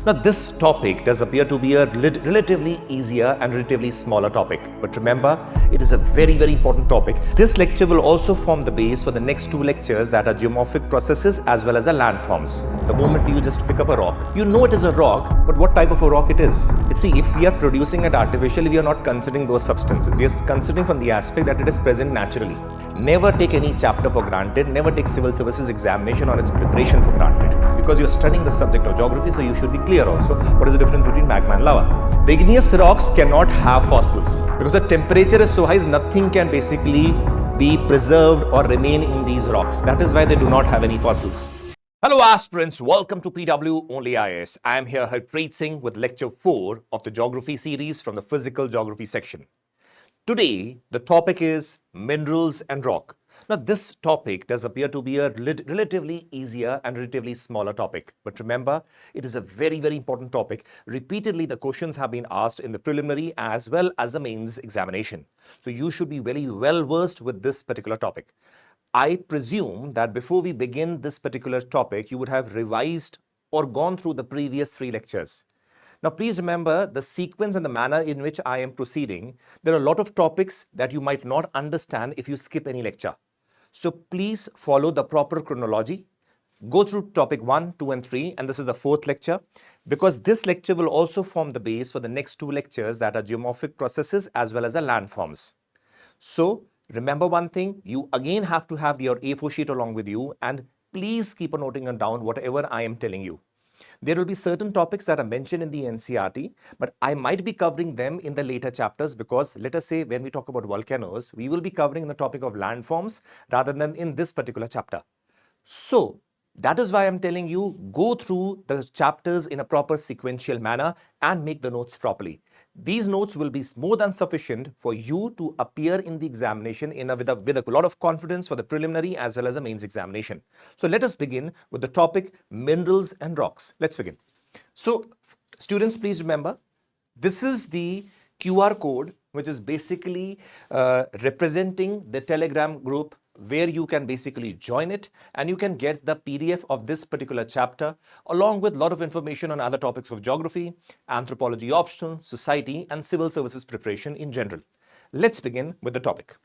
Now, this topic does appear to be a relatively easier and relatively smaller topic. But remember, it is a very, very important topic. This lecture will also form the base for the next two lectures, that are geomorphic processes as well as a landforms. The moment you just pick up a rock, you know it is a rock, but what type of a rock it is? See, if we are producing it artificially, we are not considering those substances. We are considering from the aspect that it is present naturally. Never take any chapter for granted. Never take civil services examination or its preparation for granted. Because you're studying the subject of geography, so you should be clear also what is the difference between magma and lava. The igneous rocks cannot have fossils because the temperature is so high, nothing can basically be preserved or remain in these rocks. That is why they do not have any fossils. Hello aspirants, welcome to PW OnlyIAS. I am here Harpreet Singh with lecture 4 of the geography series from the physical geography section. Today, the topic is minerals and rock. Now, this topic does appear to be a relatively easier and relatively smaller topic. But remember, it is a very, very important topic. Repeatedly, the questions have been asked in the preliminary as well as the mains examination. So you should be very well versed with this particular topic. I presume that before we begin this particular topic, you would have revised or gone through the previous 3 lectures. Now, please remember the sequence and the manner in which I am proceeding. There are a lot of topics that you might not understand if you skip any lecture. So please follow the proper chronology. Go through topic 1, 2, and 3, and this is the 4th lecture, because this lecture will also form the base for the next 2 lectures, that are geomorphic processes as well as the landforms. So remember one thing, you again have to have your A4 sheet along with you, and please keep on noting down whatever I am telling you. There will be certain topics that are mentioned in the NCERT, but I might be covering them in the later chapters because, let us say, when we talk about volcanoes, we will be covering the topic of landforms rather than in this particular chapter. So, that is why I'm telling you, go through the chapters in a proper sequential manner and make the notes properly. These notes will be more than sufficient for you to appear in the examination with a lot of confidence for the preliminary as well as the mains examination. So let us begin with the topic minerals and rocks. Let's begin. So students, please remember, this is the QR code which is basically representing the Telegram group where you can basically join it and you can get the PDF of this particular chapter along with a lot of information on other topics of geography, anthropology optional, society and civil services preparation in general. Let's begin with the topic.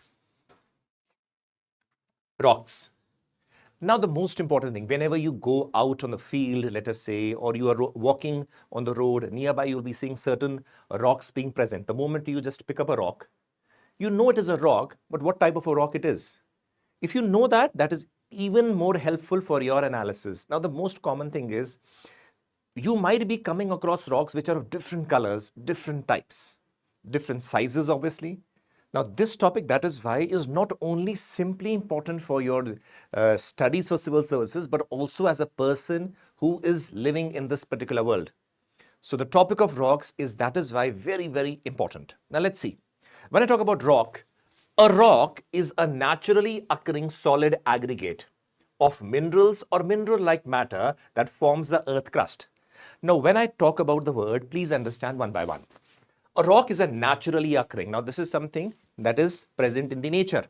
Rocks. Now, the most important thing, whenever you go out on the field, let us say, or you are walking on the road nearby, you'll be seeing certain rocks being present. The moment you just pick up a rock, you know it is a rock, but what type of a rock it is? If you know that, that is even more helpful for your analysis. Now, the most common thing is you might be coming across rocks which are of different colors, different types, different sizes, obviously. Now, this topic, that is why, is not only simply important for your studies for civil services, but also as a person who is living in this particular world. So, the topic of rocks that is why very, very important. Now, let's see. When I talk about rock, a rock is a naturally occurring solid aggregate of minerals or mineral-like matter that forms the earth crust. Now, when I talk about the word, please understand one by one. A rock is a naturally occurring. Now, this is something that is present in the nature.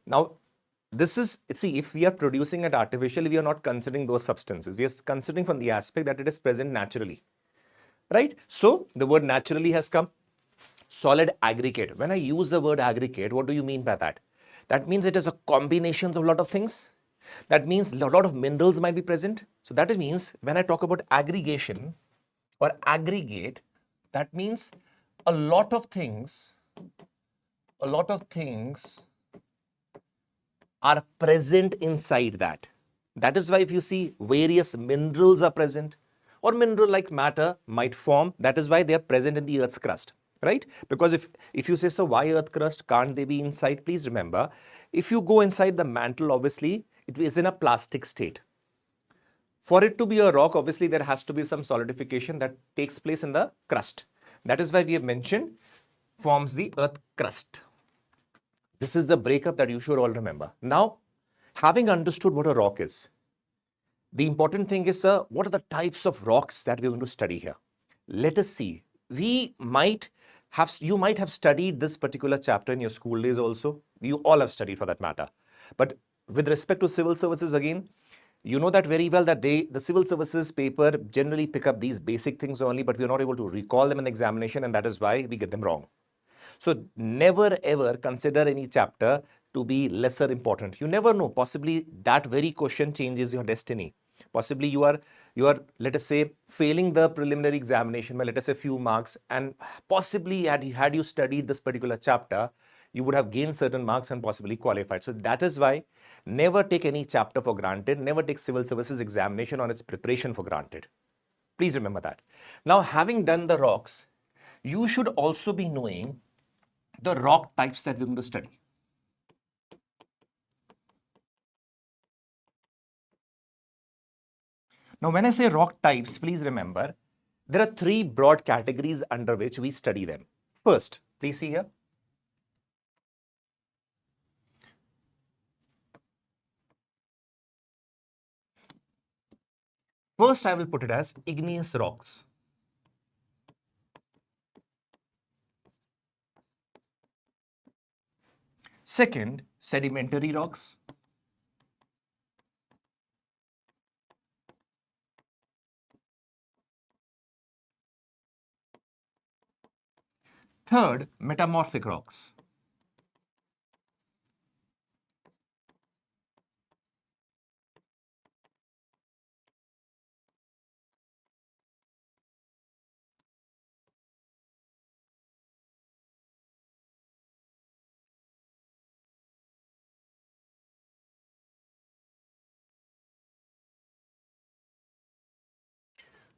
Now, this is, see, if we are producing it artificially, we are not considering those substances. We are considering from the aspect that it is present naturally, right? So, the word naturally has come. Solid aggregate. When I use the word aggregate, what do you mean by that? That means it is a combination of a lot of things. That means a lot of minerals might be present. So that means when I talk about aggregation or aggregate, that means a lot of things are present inside that. That is why if you see various minerals are present or mineral-like matter might form, that is why they are present in the earth's crust. Right? Because if you say, so why earth crust, can't they be inside? Please remember, if you go inside the mantle, obviously, it is in a plastic state. For it to be a rock, obviously, there has to be some solidification that takes place in the crust. That is why we have mentioned forms the earth crust. This is the breakup that you should all remember. Now, having understood what a rock is, the important thing is, what are the types of rocks that we're going to study here? Let us see. You might have studied this particular chapter in your school days also. You all have studied for that matter. But with respect to civil services again, You know that very well that the civil services paper generally pick up these basic things only, but we are not able to recall them in examination, and that is why we get them wrong. So never ever consider any chapter to be lesser important. You never know, possibly that very question changes your destiny. Possibly you are let us say failing the preliminary examination by let us say few marks, and possibly had you studied this particular chapter, you would have gained certain marks and possibly qualified. So that is why never take any chapter for granted, never take civil services examination on its preparation for granted. Please remember that. Now, having done the rocks, you should also be knowing the rock types that we're going to study. Now, when I say rock types, please remember, there are three broad categories under which we study them. First, please see here. First, I will put it as igneous rocks. Second, sedimentary rocks. Third, metamorphic rocks.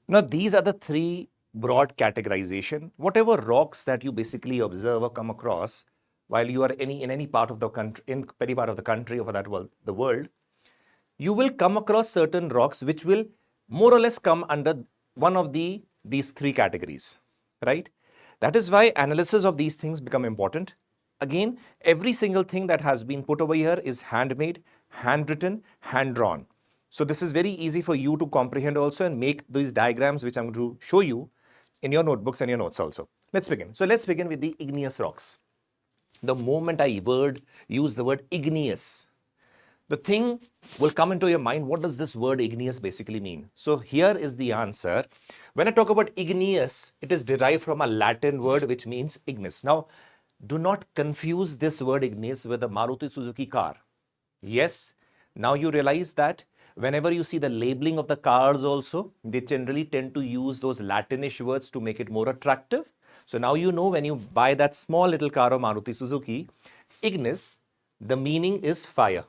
Now, these are the three broad categorization. Whatever rocks that you basically observe or come across while you are in any part of the country, in any part of the country or for that world, the world, you will come across certain rocks which will more or less come under one of these three categories, right? That is why analysis of these things become important. Again, every single thing that has been put over here is handmade, handwritten, hand-drawn. So this is very easy for you to comprehend also and make these diagrams which I'm going to show you in your notebooks and your notes also. Let's begin. So let's begin with the igneous rocks. The moment I use the word igneous, the thing will come into your mind, what does this word igneous basically mean? So here is the answer. When I talk about igneous, it is derived from a Latin word which means ignis. Now, do not confuse this word igneous with a Maruti Suzuki car. Yes, now you realize that whenever you see the labeling of the cars also, they generally tend to use those Latinish words to make it more attractive. So now you know when you buy that small little car of Maruti Suzuki, ignis, the meaning is fire.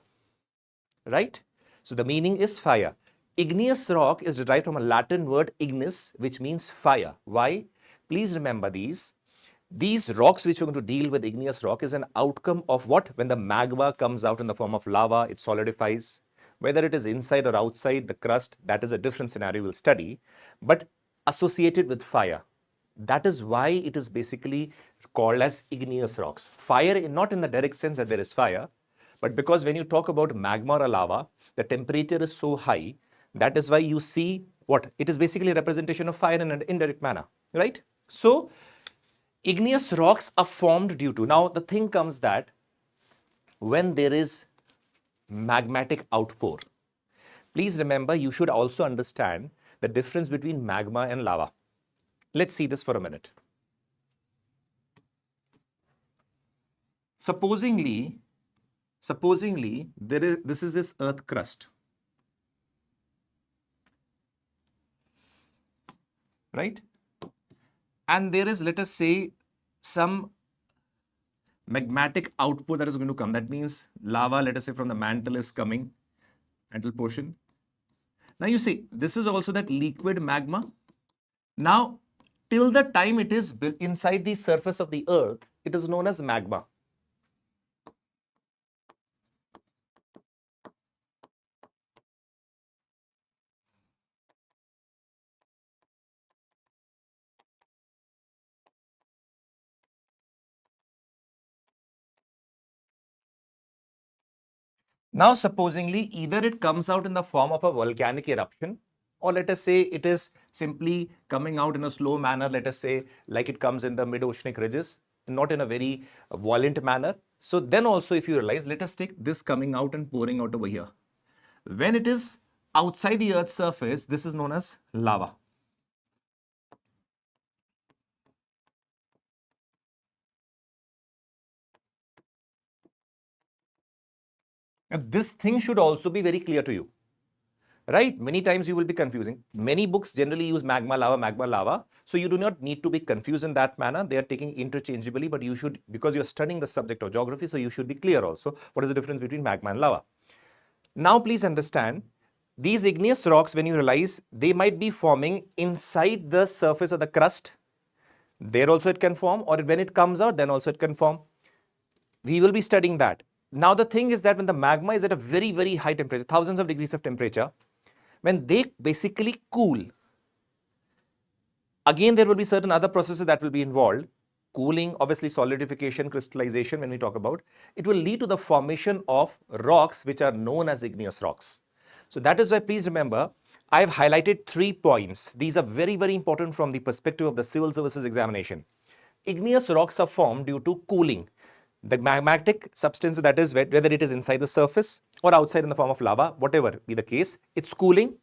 Right? So the meaning is fire. Igneous rock is derived from a Latin word ignis, which means fire. Why? Please remember these. These rocks which we're going to deal with, igneous rock, is an outcome of what? When the magma comes out in the form of lava, it solidifies. Whether it is inside or outside the crust, that is a different scenario we'll study, but associated with fire. That is why it is basically called as igneous rocks. Fire, not in the direct sense that there is fire, but because when you talk about magma or lava, the temperature is so high, that is why you see what? It is basically a representation of fire in an indirect manner, right? So, igneous rocks are formed due to, now the thing comes that when there is magmatic outpour, please remember you should also understand the difference between magma and lava. Let's see this for a minute. Supposingly this is this earth crust, right? And there is, let us say, some magmatic output that is going to come. That means lava, let us say, from the mantle is coming, mantle portion. Now you see, this is also that liquid magma. Now, till the time it is inside the surface of the earth, it is known as magma. Now, supposingly, either it comes out in the form of a volcanic eruption, or let us say it is simply coming out in a slow manner, let us say like it comes in the mid-oceanic ridges, not in a very violent manner. So then also if you realize, let us take this coming out and pouring out over here. When it is outside the Earth's surface, this is known as lava. And this thing should also be very clear to you, right? Many times you will be confusing. Many books generally use magma, lava. So you do not need to be confused in that manner. They are taking interchangeably, but you should, because you're studying the subject of geography, so you should be clear also what is the difference between magma and lava. Now, please understand, these igneous rocks, when you realize, they might be forming inside the surface of the crust. There also it can form, or when it comes out, then also it can form. We will be studying that. Now, the thing is that when the magma is at a very, very high temperature, thousands of degrees of temperature, when they basically cool, again, there will be certain other processes that will be involved. Cooling, obviously solidification, crystallization, when we talk about, it will lead to the formation of rocks which are known as igneous rocks. So that is why, please remember, I have highlighted 3 points. These are very, very important from the perspective of the civil services examination. Igneous rocks are formed due to cooling. The magmatic substance, that is whether it is inside the surface or outside in the form of lava, whatever be the case, it's cooling,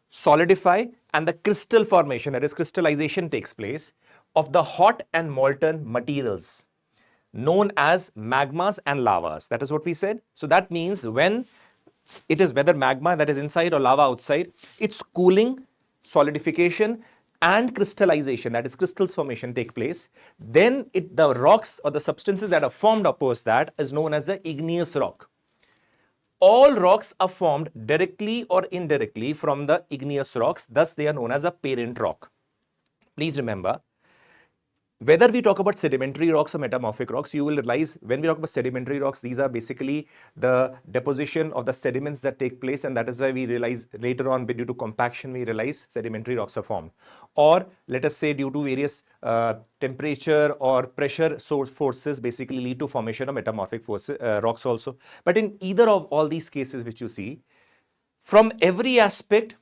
solidify, and the crystal formation, that is crystallization, takes place of the hot and molten materials known as magmas and lavas. That is what we said. So that means when it is whether magma that is inside or lava outside, it's cooling, solidification, and crystallization, that is crystals formation, take place. Then the rocks or the substances that are formed opposite that is known as the igneous rock. All rocks are formed directly or indirectly from the igneous rocks, thus they are known as a parent rock. Please remember, whether we talk about sedimentary rocks or metamorphic rocks, you will realize when we talk about sedimentary rocks, these are basically the deposition of the sediments that take place, and that is why we realize later on, due to compaction, we realize sedimentary rocks are formed. Or let us say due to various temperature or pressure forces basically lead to formation of metamorphic rocks also. But in either of all these cases which you see, from every aspect,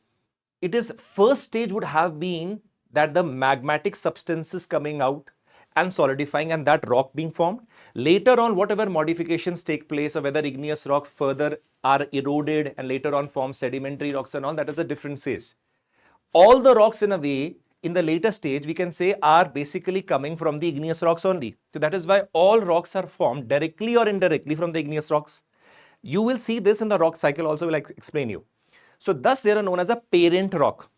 it is first stage would have been that the magmatic substances coming out and solidifying and that rock being formed. Later on, whatever modifications take place or whether igneous rock further are eroded and later on form sedimentary rocks and all, that is a different phase. All the rocks in a way in the later stage we can say are basically coming from the igneous rocks only. So that is why all rocks are formed directly or indirectly from the igneous rocks. You will see this in the rock cycle also, will explain you. So thus they are known as a parent rock.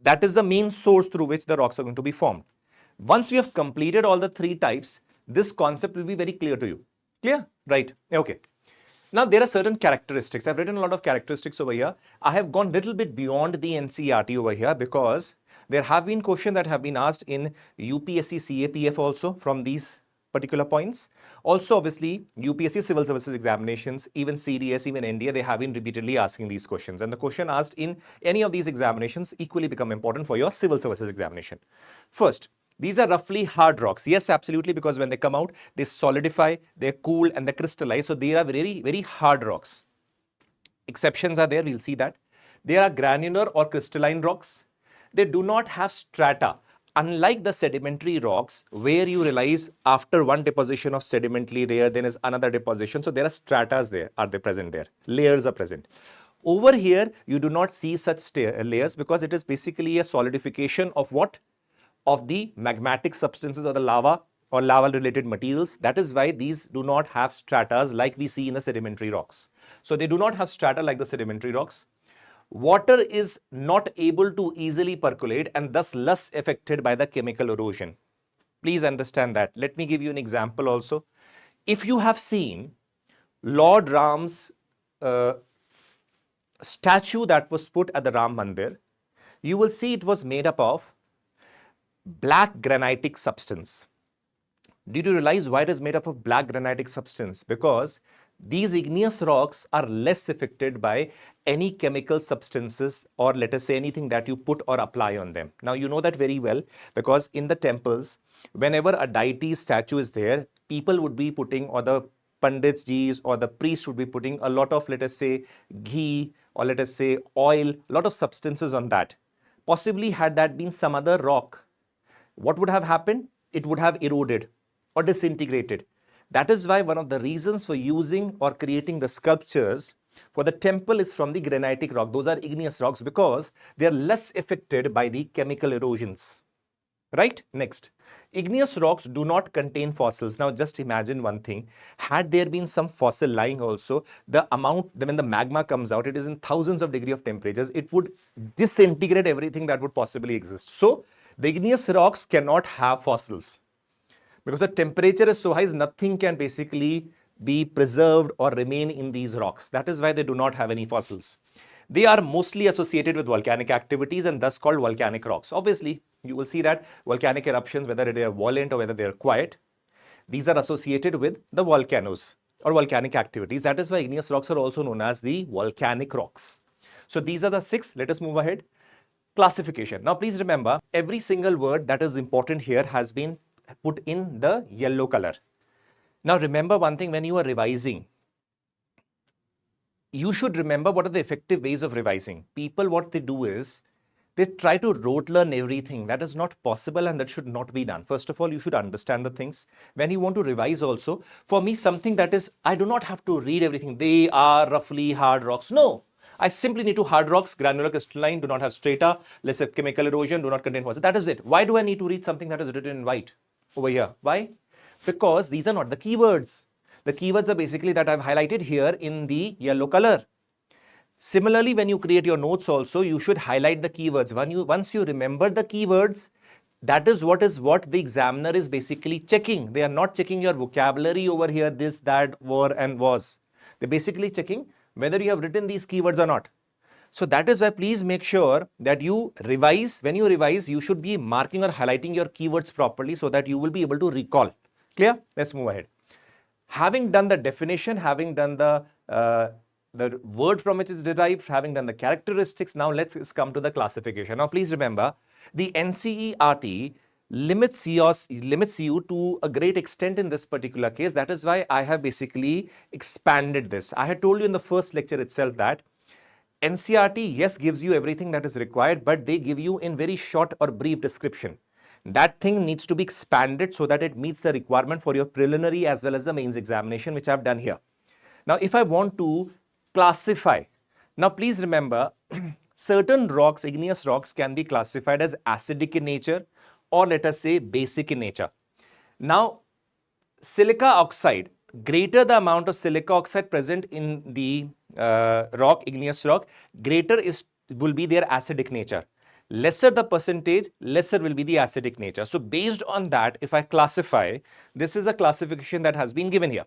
That is the main source through which the rocks are going to be formed. Once we have completed all the 3 types, this concept will be very clear to you. Clear? Right. Okay. Now, there are certain characteristics. I've written a lot of characteristics over here. I have gone a little bit beyond the NCERT over here because there have been questions that have been asked in UPSC CAPF also from these particular points. Also, obviously, UPSC civil services examinations, even CDS, even India, they have been repeatedly asking these questions. And the question asked in any of these examinations equally become important for your civil services examination. First, these are roughly hard rocks. Yes, absolutely, because when they come out, they solidify, they cool, and they crystallize. So they are very, very hard rocks. Exceptions are there, we'll see that. They are granular or crystalline rocks. They do not have strata. Unlike the sedimentary rocks, where you realize after one deposition of sedimentary layer, then is another deposition. So there are stratas there, are they present there? Layers are present. Over here, you do not see such layers because it is basically a solidification of what? Of the magmatic substances or the lava or lava related materials. That is why these do not have stratas like we see in the sedimentary rocks. So they do not have strata like the sedimentary rocks. Water is not able to easily percolate and thus less affected by the chemical erosion. Please understand that. Let me give you an example also. If you have seen Lord Ram's statue that was put at the Ram Mandir, you will see it was made up of black granitic substance. Did you realize why it is made up of black granitic substance? Because these igneous rocks are less affected by any chemical substances or let us say anything that you put or apply on them. Now you know that very well because in the temples, whenever a deity's statue is there, people would be putting, or the pandits jis or the priest would be putting a lot of, let us say, ghee or let us say oil, a lot of substances on that. Possibly had that been some other rock, what would have happened? It would have eroded or disintegrated. That is why one of the reasons for using or creating the sculptures For the temple is from the granitic rock. Those are igneous rocks because they are less affected by the chemical erosions. Right? Next. Igneous rocks do not contain fossils. Now just imagine one thing. Had there been some fossil lying also, the amount, when the magma comes out, it is in thousands of degree of temperatures. It would disintegrate everything that would possibly exist. So the igneous rocks cannot have fossils. Because the temperature is so high, nothing can basically be preserved or remain in these rocks. That is why they do not have any fossils. They are mostly associated with volcanic activities and thus called volcanic rocks. Obviously, you will see that volcanic eruptions, whether they are violent or whether they are quiet, these are associated with the volcanoes or volcanic activities. That is why igneous rocks are also known as the volcanic rocks. So these are the 6. Let us move ahead. Classification. Now please remember, every single word that is important here has been put in the yellow color. Now remember one thing, when you are revising, you should remember what are the effective ways of revising. People, what they do is, they try to rote learn everything. That is not possible and that should not be done. First of all, you should understand the things. When you want to revise also, for me, something that is, I do not have to read everything. They are roughly hard rocks. No. I simply need to hard rocks, granular crystalline, do not have strata, less of chemical erosion, do not contain fossils. That is it. Why do I need to read something that is written in white over here? Why? Because these are not the keywords. The keywords are basically that I've highlighted here in the yellow color. Similarly, when you create your notes also, you should highlight the keywords. Once you remember the keywords, that is what the examiner is basically checking. They are not checking your vocabulary over here, this, that, were and was. They're basically checking whether you have written these keywords or not. So that is why please make sure that you revise. When you revise, you should be marking or highlighting your keywords properly so that you will be able to recall. Clear? Let's move ahead. Having done the definition, having done the word from which is derived, having done the characteristics, now let's come to the classification. Now please remember, the NCERT limits you to a great extent in this particular case. That is why I have basically expanded this. I had told you in the first lecture itself that NCERT, yes, gives you everything that is required, but they give you in very short or brief description. That thing needs to be expanded so that it meets the requirement for your preliminary as well as the mains examination, which I've done here. Now, if I want to classify, now please remember, certain rocks, igneous rocks, can be classified as acidic in nature or let us say basic in nature. Now, silica oxide, greater the amount of silica oxide present in the rock, igneous rock, greater will be their acidic nature. Lesser the percentage, lesser will be the acidic nature. So based on that, if I classify, this is a classification that has been given here.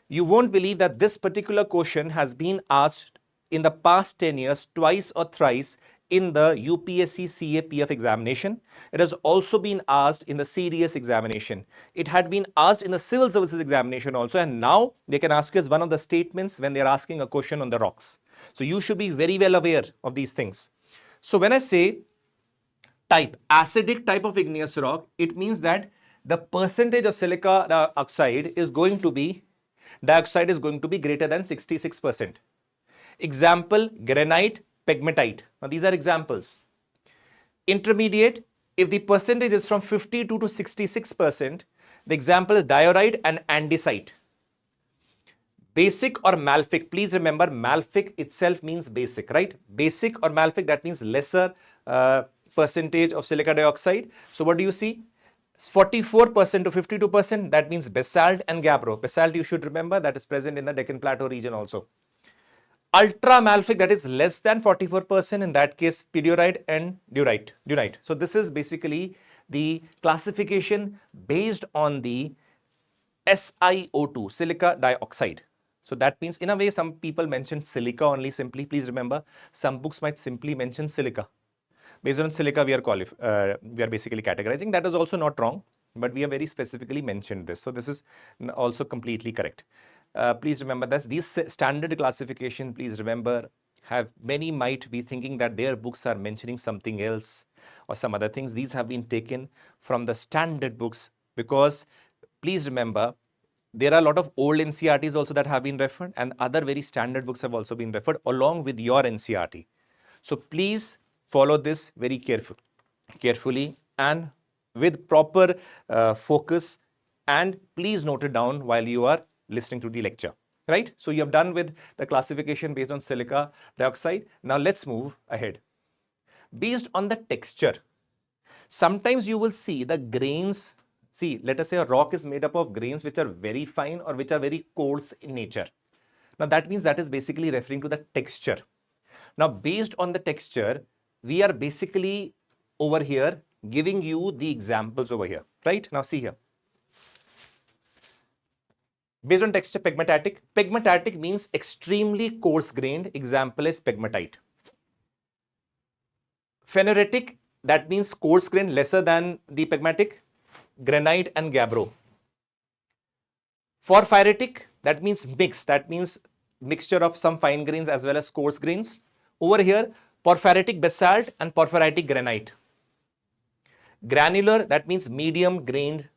You won't believe that this particular question has been asked in the past 10 years twice or thrice in the UPSC CAPF examination. It has also been asked in the CDS examination. It had been asked in the civil services examination also, and now they can ask you as one of the statements when they are asking a question on the rocks. So you should be very well aware of these things. So when I say type, acidic type of igneous rock, it means that the percentage of silica dioxide is going to be greater than 66%. Example, granite, pegmatite. Now these are examples. Intermediate, if the percentage is from 52 to 66%, the example is diorite and andesite. Basic or mafic, please remember mafic itself means basic, right? Basic or mafic, that means lesser percentage of silica dioxide. So what do you see? 44% to 52%, that means basalt and gabbro. Basalt, you should remember, that is present in the Deccan Plateau region also. Ultra mafic, that is less than 44%, in that case pediorite and dunite. So this is basically the classification based on the SiO2, silica dioxide. So that means in a way some people mention silica only simply. Please remember, some books might simply mention silica. Based on silica, we are basically categorizing. That is also not wrong, but we have very specifically mentioned this. So this is also completely correct. Please remember that these standard classification, please remember, many might be thinking that their books are mentioning something else or some other things. These have been taken from the standard books because please remember, there are a lot of old NCERTs also that have been referred, and other very standard books have also been referred along with your NCERT. So please follow this very carefully and with proper focus, and please note it down while you are listening to the lecture, right? So you have done with the classification based on silica dioxide. Now let's move ahead. Based on the texture, sometimes you will see the grains. See, let us say a rock is made up of grains which are very fine or which are very coarse in nature. Now that means that is basically referring to the texture. Now based on the texture, we are basically over here giving you the examples over here, right? Now see here. Based on texture, pegmatitic. Pegmatitic means extremely coarse grained. Example is pegmatite. Phenolitic, that means coarse grained, lesser than the pegmatic. Granite and gabbro. Porphyritic, that means mix. That means mixture of some fine grains as well as coarse grains. Over here, porphyritic basalt and porphyritic granite. Granular, that means medium grained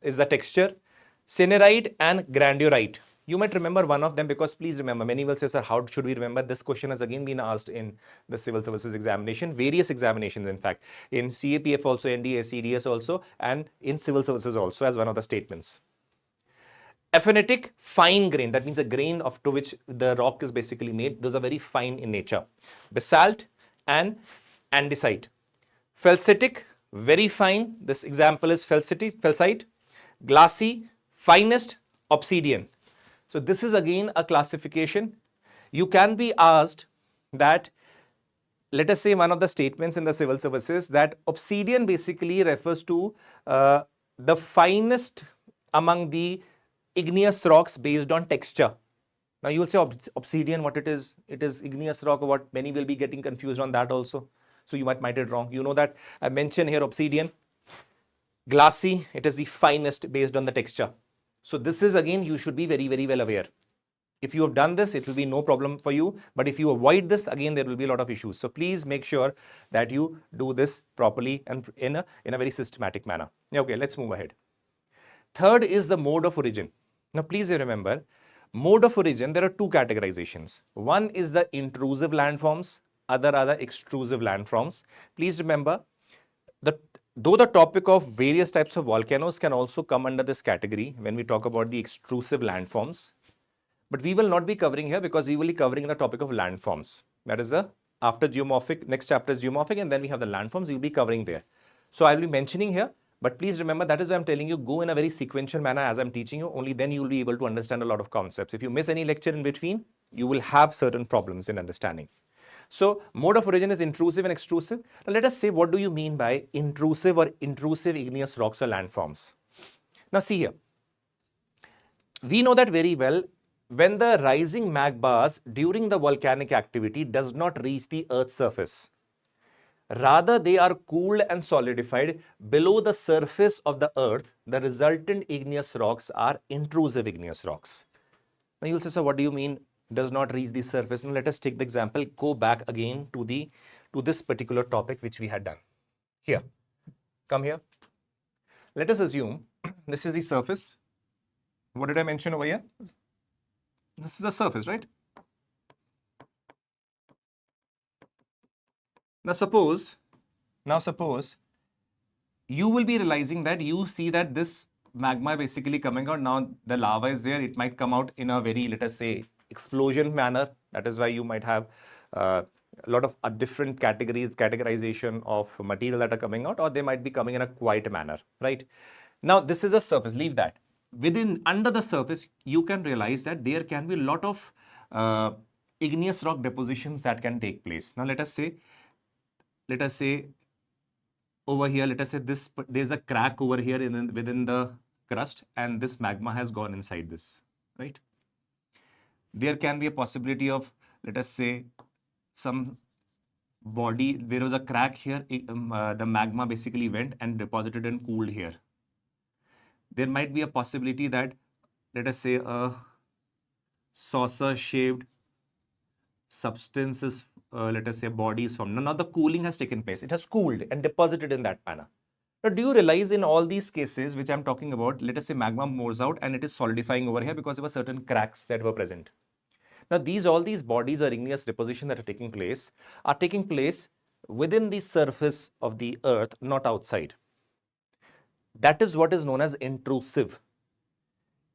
is the texture. Cinerite and granulite. You might remember one of them because please remember, many will say, sir, how should we remember? This question has again been asked in the civil services examination, various examinations in fact, in CAPF also, NDA, CDS also, and in civil services also as one of the statements. Aphanetic, fine grain, that means a grain of to which the rock is basically made. Those are very fine in nature. Basalt and andesite. Felsitic, very fine. This example is felsite. Glassy, finest, obsidian. So this is again a classification. You can be asked that, let us say one of the statements in the civil services that obsidian basically refers to the finest among the igneous rocks based on texture. Now you will say obsidian, what it is igneous rock, or what? Many will be getting confused on that also. So you might it wrong. You know that I mentioned here obsidian. Glassy, it is the finest based on the texture. So this is again, you should be very, very well aware. If you have done this, it will be no problem for you. But if you avoid this, again, there will be a lot of issues. So please make sure that you do this properly and in a very systematic manner. Okay, let's move ahead. Third is the mode of origin. Now, please remember, mode of origin, there are two categorizations. One is the intrusive landforms, other are the extrusive landforms. Please remember, though the topic of various types of volcanoes can also come under this category when we talk about the extrusive landforms, but we will not be covering here because we will be covering the topic of landforms. That is after geomorphic, next chapter is geomorphic, and then we have the landforms we will be covering there. So I will be mentioning here, but please remember, that is why I'm telling you, go in a very sequential manner as I'm teaching you. Only then you will be able to understand a lot of concepts. If you miss any lecture in between, you will have certain problems in understanding. So mode of origin is intrusive and extrusive. Now let us say, what do you mean by intrusive or intrusive igneous rocks or landforms? Now see here, we know that very well. When the rising magmas during the volcanic activity does not reach the Earth's surface, rather they are cooled and solidified below the surface of the Earth, the resultant igneous rocks are intrusive igneous rocks. Now you'll say, so what do you mean does not reach the surface? Now let us take the example, go back again to this particular topic which we had done. Here, come here. Let us assume this is the surface. What did I mention over here? This is the surface, right? Now suppose you will be realizing that you see that this magma basically coming out. Now the lava is there. It might come out in a very, let us say, explosion manner. That is why you might have a lot of different categorization of material that are coming out, or they might be coming in a quiet manner, right? Now this is a surface, leave that. Under the surface, you can realize that there can be a lot of igneous rock depositions that can take place. Now let us say over here, let us say there's a crack over here within the crust, and this magma has gone inside this, right? There can be a possibility of, let us say, some body, there was a crack here, the magma basically went and deposited and cooled here. There might be a possibility that, let us say, a saucer-shaped substance is, let us say, body is formed. Now the cooling has taken place. It has cooled and deposited in that manner. Now, do you realize in all these cases which I'm talking about, let us say magma moves out and it is solidifying over here because there were certain cracks that were present. Now, all these bodies or igneous deposition that are taking place within the surface of the Earth, not outside. That is what is known as intrusive.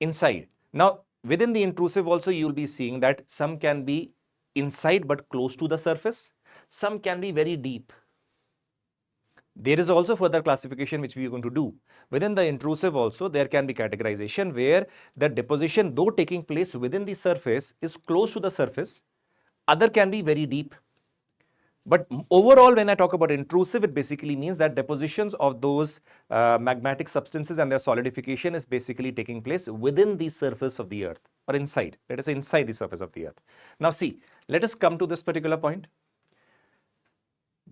Inside. Now, within the intrusive also you will be seeing that some can be inside but close to the surface, some can be very deep. There is also further classification which we are going to do. Within the intrusive also there can be categorization where the deposition, though taking place within the surface, is close to the surface, other can be very deep. But overall, when I talk about intrusive, it basically means that depositions of those magmatic substances and their solidification is basically taking place within the surface of the earth or inside, let us say inside the surface of the earth. Now see, let us come to this particular point.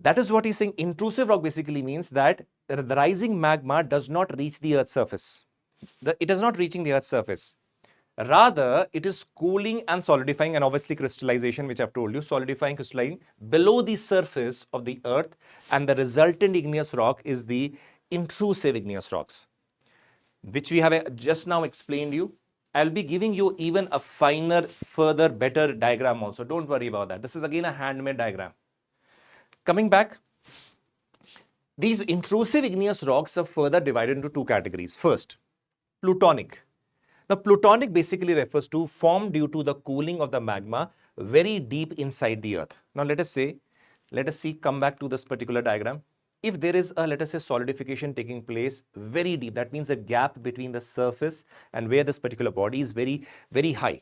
That is what he's saying. Intrusive rock basically means that the rising magma does not reach the earth's surface. It is not reaching the earth's surface. Rather, it is cooling and solidifying, and obviously crystallization, which I've told you, solidifying, crystallizing below the surface of the earth, and the resultant igneous rock is the intrusive igneous rocks, which we have just now explained you. I'll be giving you even a finer, further, better diagram also. Don't worry about that. This is again a handmade diagram. Coming back, these intrusive igneous rocks are further divided into two categories. First, plutonic. Now, plutonic basically refers to formed due to the cooling of the magma very deep inside the earth. Now, let us see, come back to this particular diagram. If there is a, let us say, solidification taking place very deep, that means a gap between the surface and where this particular body is very, very high.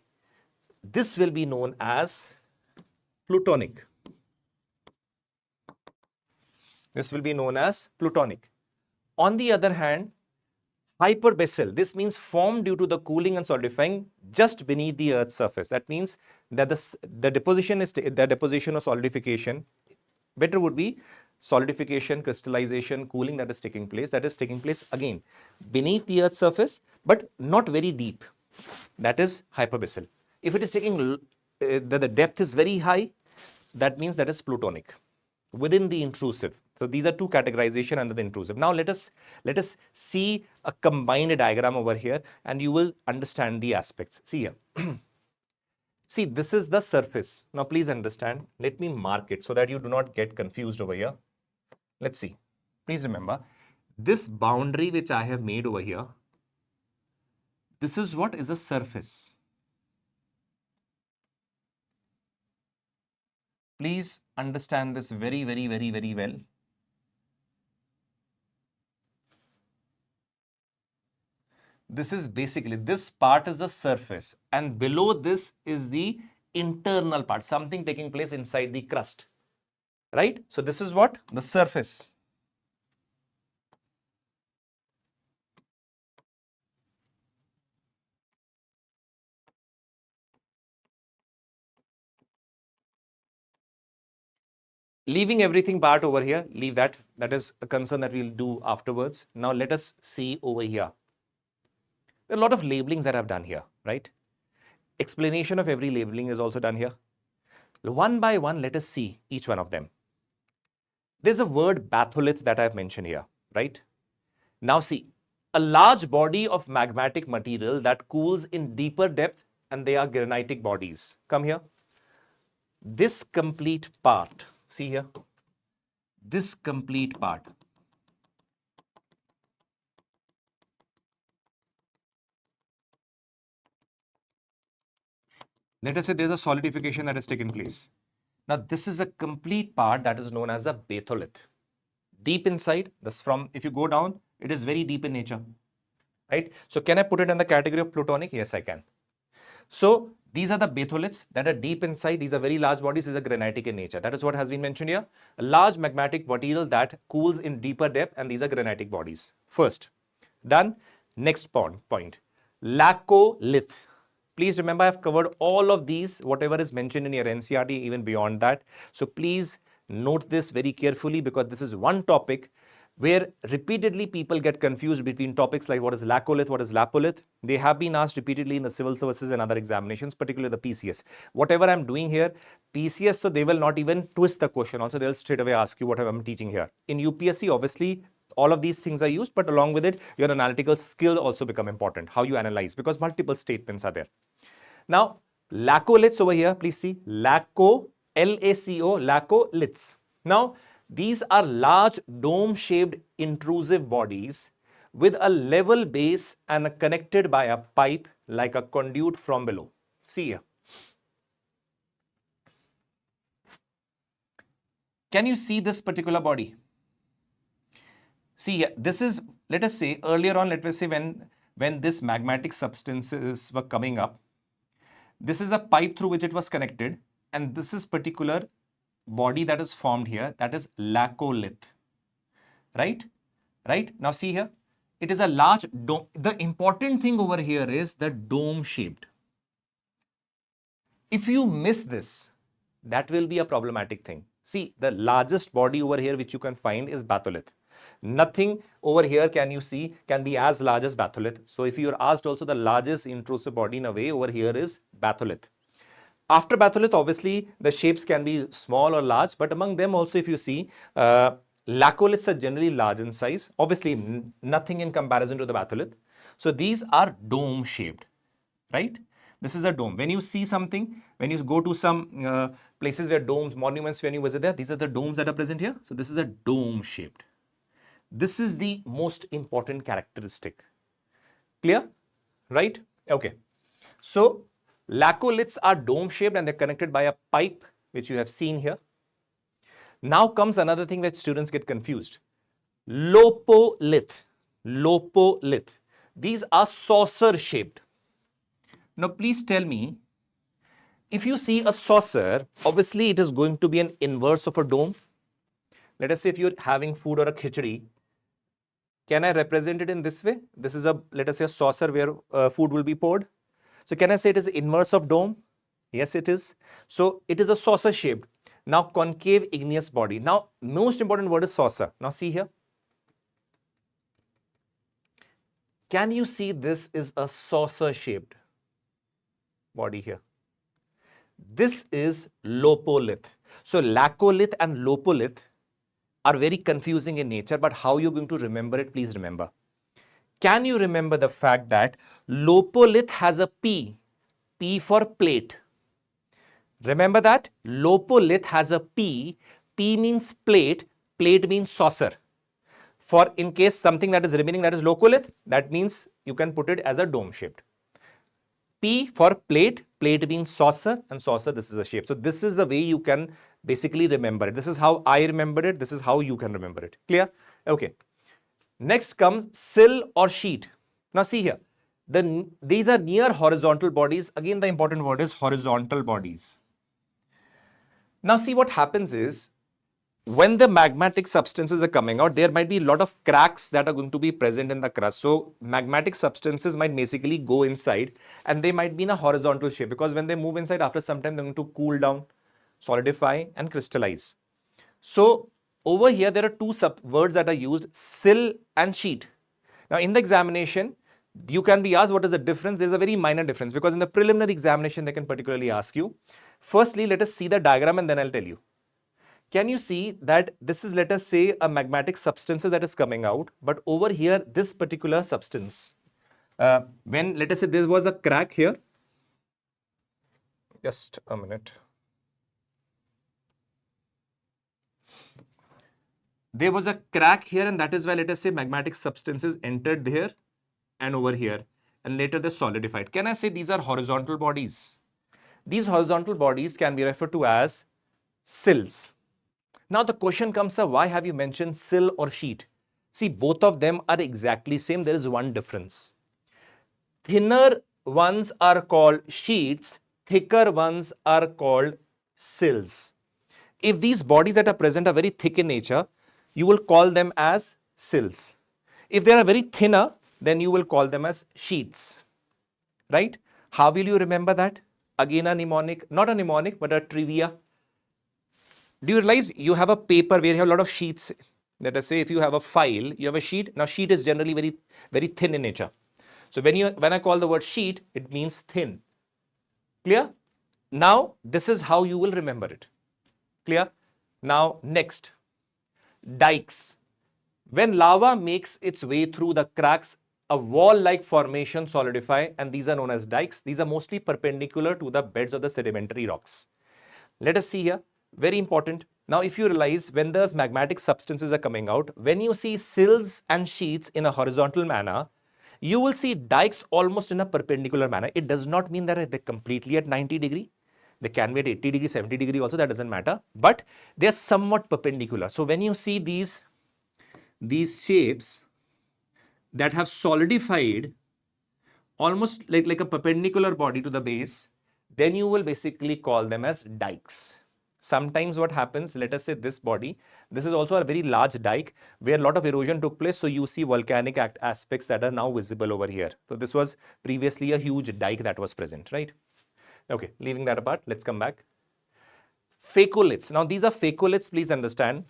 This will be known as plutonic. This will be known as plutonic. On the other hand, hyperbasal, this means formed due to the cooling and solidifying just beneath the earth's surface. That means that the deposition or solidification, better would be solidification, crystallization, cooling that is taking place again beneath the earth's surface, but not very deep. That is hyperbasal. If it is taking the depth is very high, that means that is plutonic within the intrusive. So these are two categorization under the intrusive. Now let us see a combined diagram over here, and you will understand the aspects. See here. See, this is the surface. Now please understand. Let me mark it so that you do not get confused over here. Let's see. Please remember, this boundary which I have made over here, this is what is a surface. Please understand this very, very, very, very well. This is basically, this part is the surface, and below this is the internal part, something taking place inside the crust, right? So this is what? The surface. Leaving everything part over here, leave that. That is a concern that we'll do afterwards. Now let us see over here. There are a lot of labelings that I've done here, right? Explanation of every labeling is also done here. One by one, let us see each one of them. There's a word batholith that I've mentioned here, right? Now see, a large body of magmatic material that cools in deeper depth, and they are granitic bodies. Come here. This complete part, see here, this complete part. Let us say there's a solidification that has taken place. Now, this is a complete part that is known as a batholith. Deep inside, this from, if you go down, it is very deep in nature, right? So, can I put it in the category of plutonic? Yes, I can. So, these are the batholiths that are deep inside. These are very large bodies. These are granitic in nature. That is what has been mentioned here. A large magmatic material that cools in deeper depth, and these are granitic bodies. First, done. Next point, laccolith. Please remember, I've covered all of these, whatever is mentioned in your NCERT, even beyond that. So please note this very carefully, because this is one topic where repeatedly people get confused between topics like what is laccolith, what is lapolith. They have been asked repeatedly in the civil services and other examinations, particularly the PCS. Whatever I'm doing here, PCS, so they will not even twist the question. Also, they'll straight away ask you whatever I'm teaching here. In UPSC, obviously, all of these things are used, but along with it, your analytical skill also become important, how you analyze, because multiple statements are there. Now, laccoliths over here, please see, laccoliths. Now, these are large dome-shaped intrusive bodies with a level base and connected by a pipe like a conduit from below. See here. Can you see this particular body? See here, this is, let us say, earlier on, let us say when this magmatic substances were coming up, this is a pipe through which it was connected, and this is particular body that is formed here, that is laccolith, right? Right? Now see here, it is a large dome. The important thing over here is the dome shaped. If you miss this, that will be a problematic thing. See, the largest body over here which you can find is batholith. Nothing over here can you see can be as large as batholith. So if you are asked also the largest intrusive body in a way over here is batholith. After batholith, obviously the shapes can be small or large, but among them also if you see, laccoliths are generally large in size. Obviously nothing in comparison to the batholith. So these are dome shaped, right? This is a dome. When you see something, when you go to some places where domes, monuments, when you visit there, these are the domes that are present here. So this is a dome shaped. This is the most important characteristic. Clear? Right? Okay. So laccoliths are dome shaped and they're connected by a pipe, which you have seen here. Now comes another thing that students get confused. Lopolith. Lopolith. These are saucer shaped. Now please tell me, if you see a saucer, obviously it is going to be an inverse of a dome. Let us say if you're having food or a khichdi, can I represent it in this way? This is a, let us say, a saucer where food will be poured. So can I say it is inverse of dome? Yes, it is. So it is a saucer shaped. Now concave igneous body. Now most important word is saucer. Now see here. Can you see this is a saucer shaped body here? This is lopolith. So laccolith and lopolith are very confusing in nature, but how you're going to remember it, please remember. Can you remember the fact that lopolith has a P? P for plate. Remember that? Lopolith has a P. P means plate. Plate means saucer. For in case something that is remaining that is locolith, that means you can put it as a dome shaped. P for plate. Plate means saucer, and saucer, this is a shape. So this is the way you can basically remember it. This is how I remembered it. This is how you can remember it. Clear? Okay. Next comes sill or sheet. Now see here. These are near horizontal bodies. Again, the important word is horizontal bodies. Now see what happens is, when the magmatic substances are coming out, there might be a lot of cracks that are going to be present in the crust. So magmatic substances might basically go inside and they might be in a horizontal shape, because when they move inside, after some time, they're going to cool down, solidify and crystallize. So over here, there are two words that are used, sill and sheet. Now in the examination, you can be asked what is the difference. There's a very minor difference, because in the preliminary examination, they can particularly ask you. Firstly, let us see the diagram and then I'll tell you. Can you see that this is, let us say, a magmatic substance that is coming out, but over here, this particular substance, when, let us say, there was a crack here. Just a minute. There was a crack here, and that is why, let us say, magmatic substances entered here and over here, and later they solidified. Can I say these are horizontal bodies? These horizontal bodies can be referred to as sills. Now the question comes, sir, why have you mentioned sill or sheet? See, both of them are exactly same. There is one difference. Thinner ones are called sheets, thicker ones are called sills. If these bodies that are present are very thick in nature, you will call them as sills. If they are very thinner, then you will call them as sheets, right? How will you remember that? Again, a mnemonic, not a mnemonic, but a trivia. Do you realize you have a paper where you have a lot of sheets? Let us say if you have a file, you have a sheet. Now sheet is generally very, very thin in nature. So when I call the word sheet, it means thin. Clear? Now this is how you will remember it. Clear? Now next, dikes. When lava makes its way through the cracks, a wall-like formation solidify, and these are known as dikes. These are mostly perpendicular to the beds of the sedimentary rocks. Let us see here. Very important. Now, if you realize when those magmatic substances are coming out, when you see sills and sheets in a horizontal manner, you will see dikes almost in a perpendicular manner. It does not mean that they're completely at 90 degree. They can be at 80 degree, 70 degree also, that doesn't matter, but they're somewhat perpendicular. So when you see these shapes that have solidified almost like a perpendicular body to the base, then you will basically call them as dikes. Sometimes what happens, let us say this body, this is also a very large dike where a lot of erosion took place. So you see volcanic aspects that are now visible over here. So this was previously a huge dike that was present, right? Okay, leaving that apart, let's come back. Facoliths. Now these are facoliths, please understand.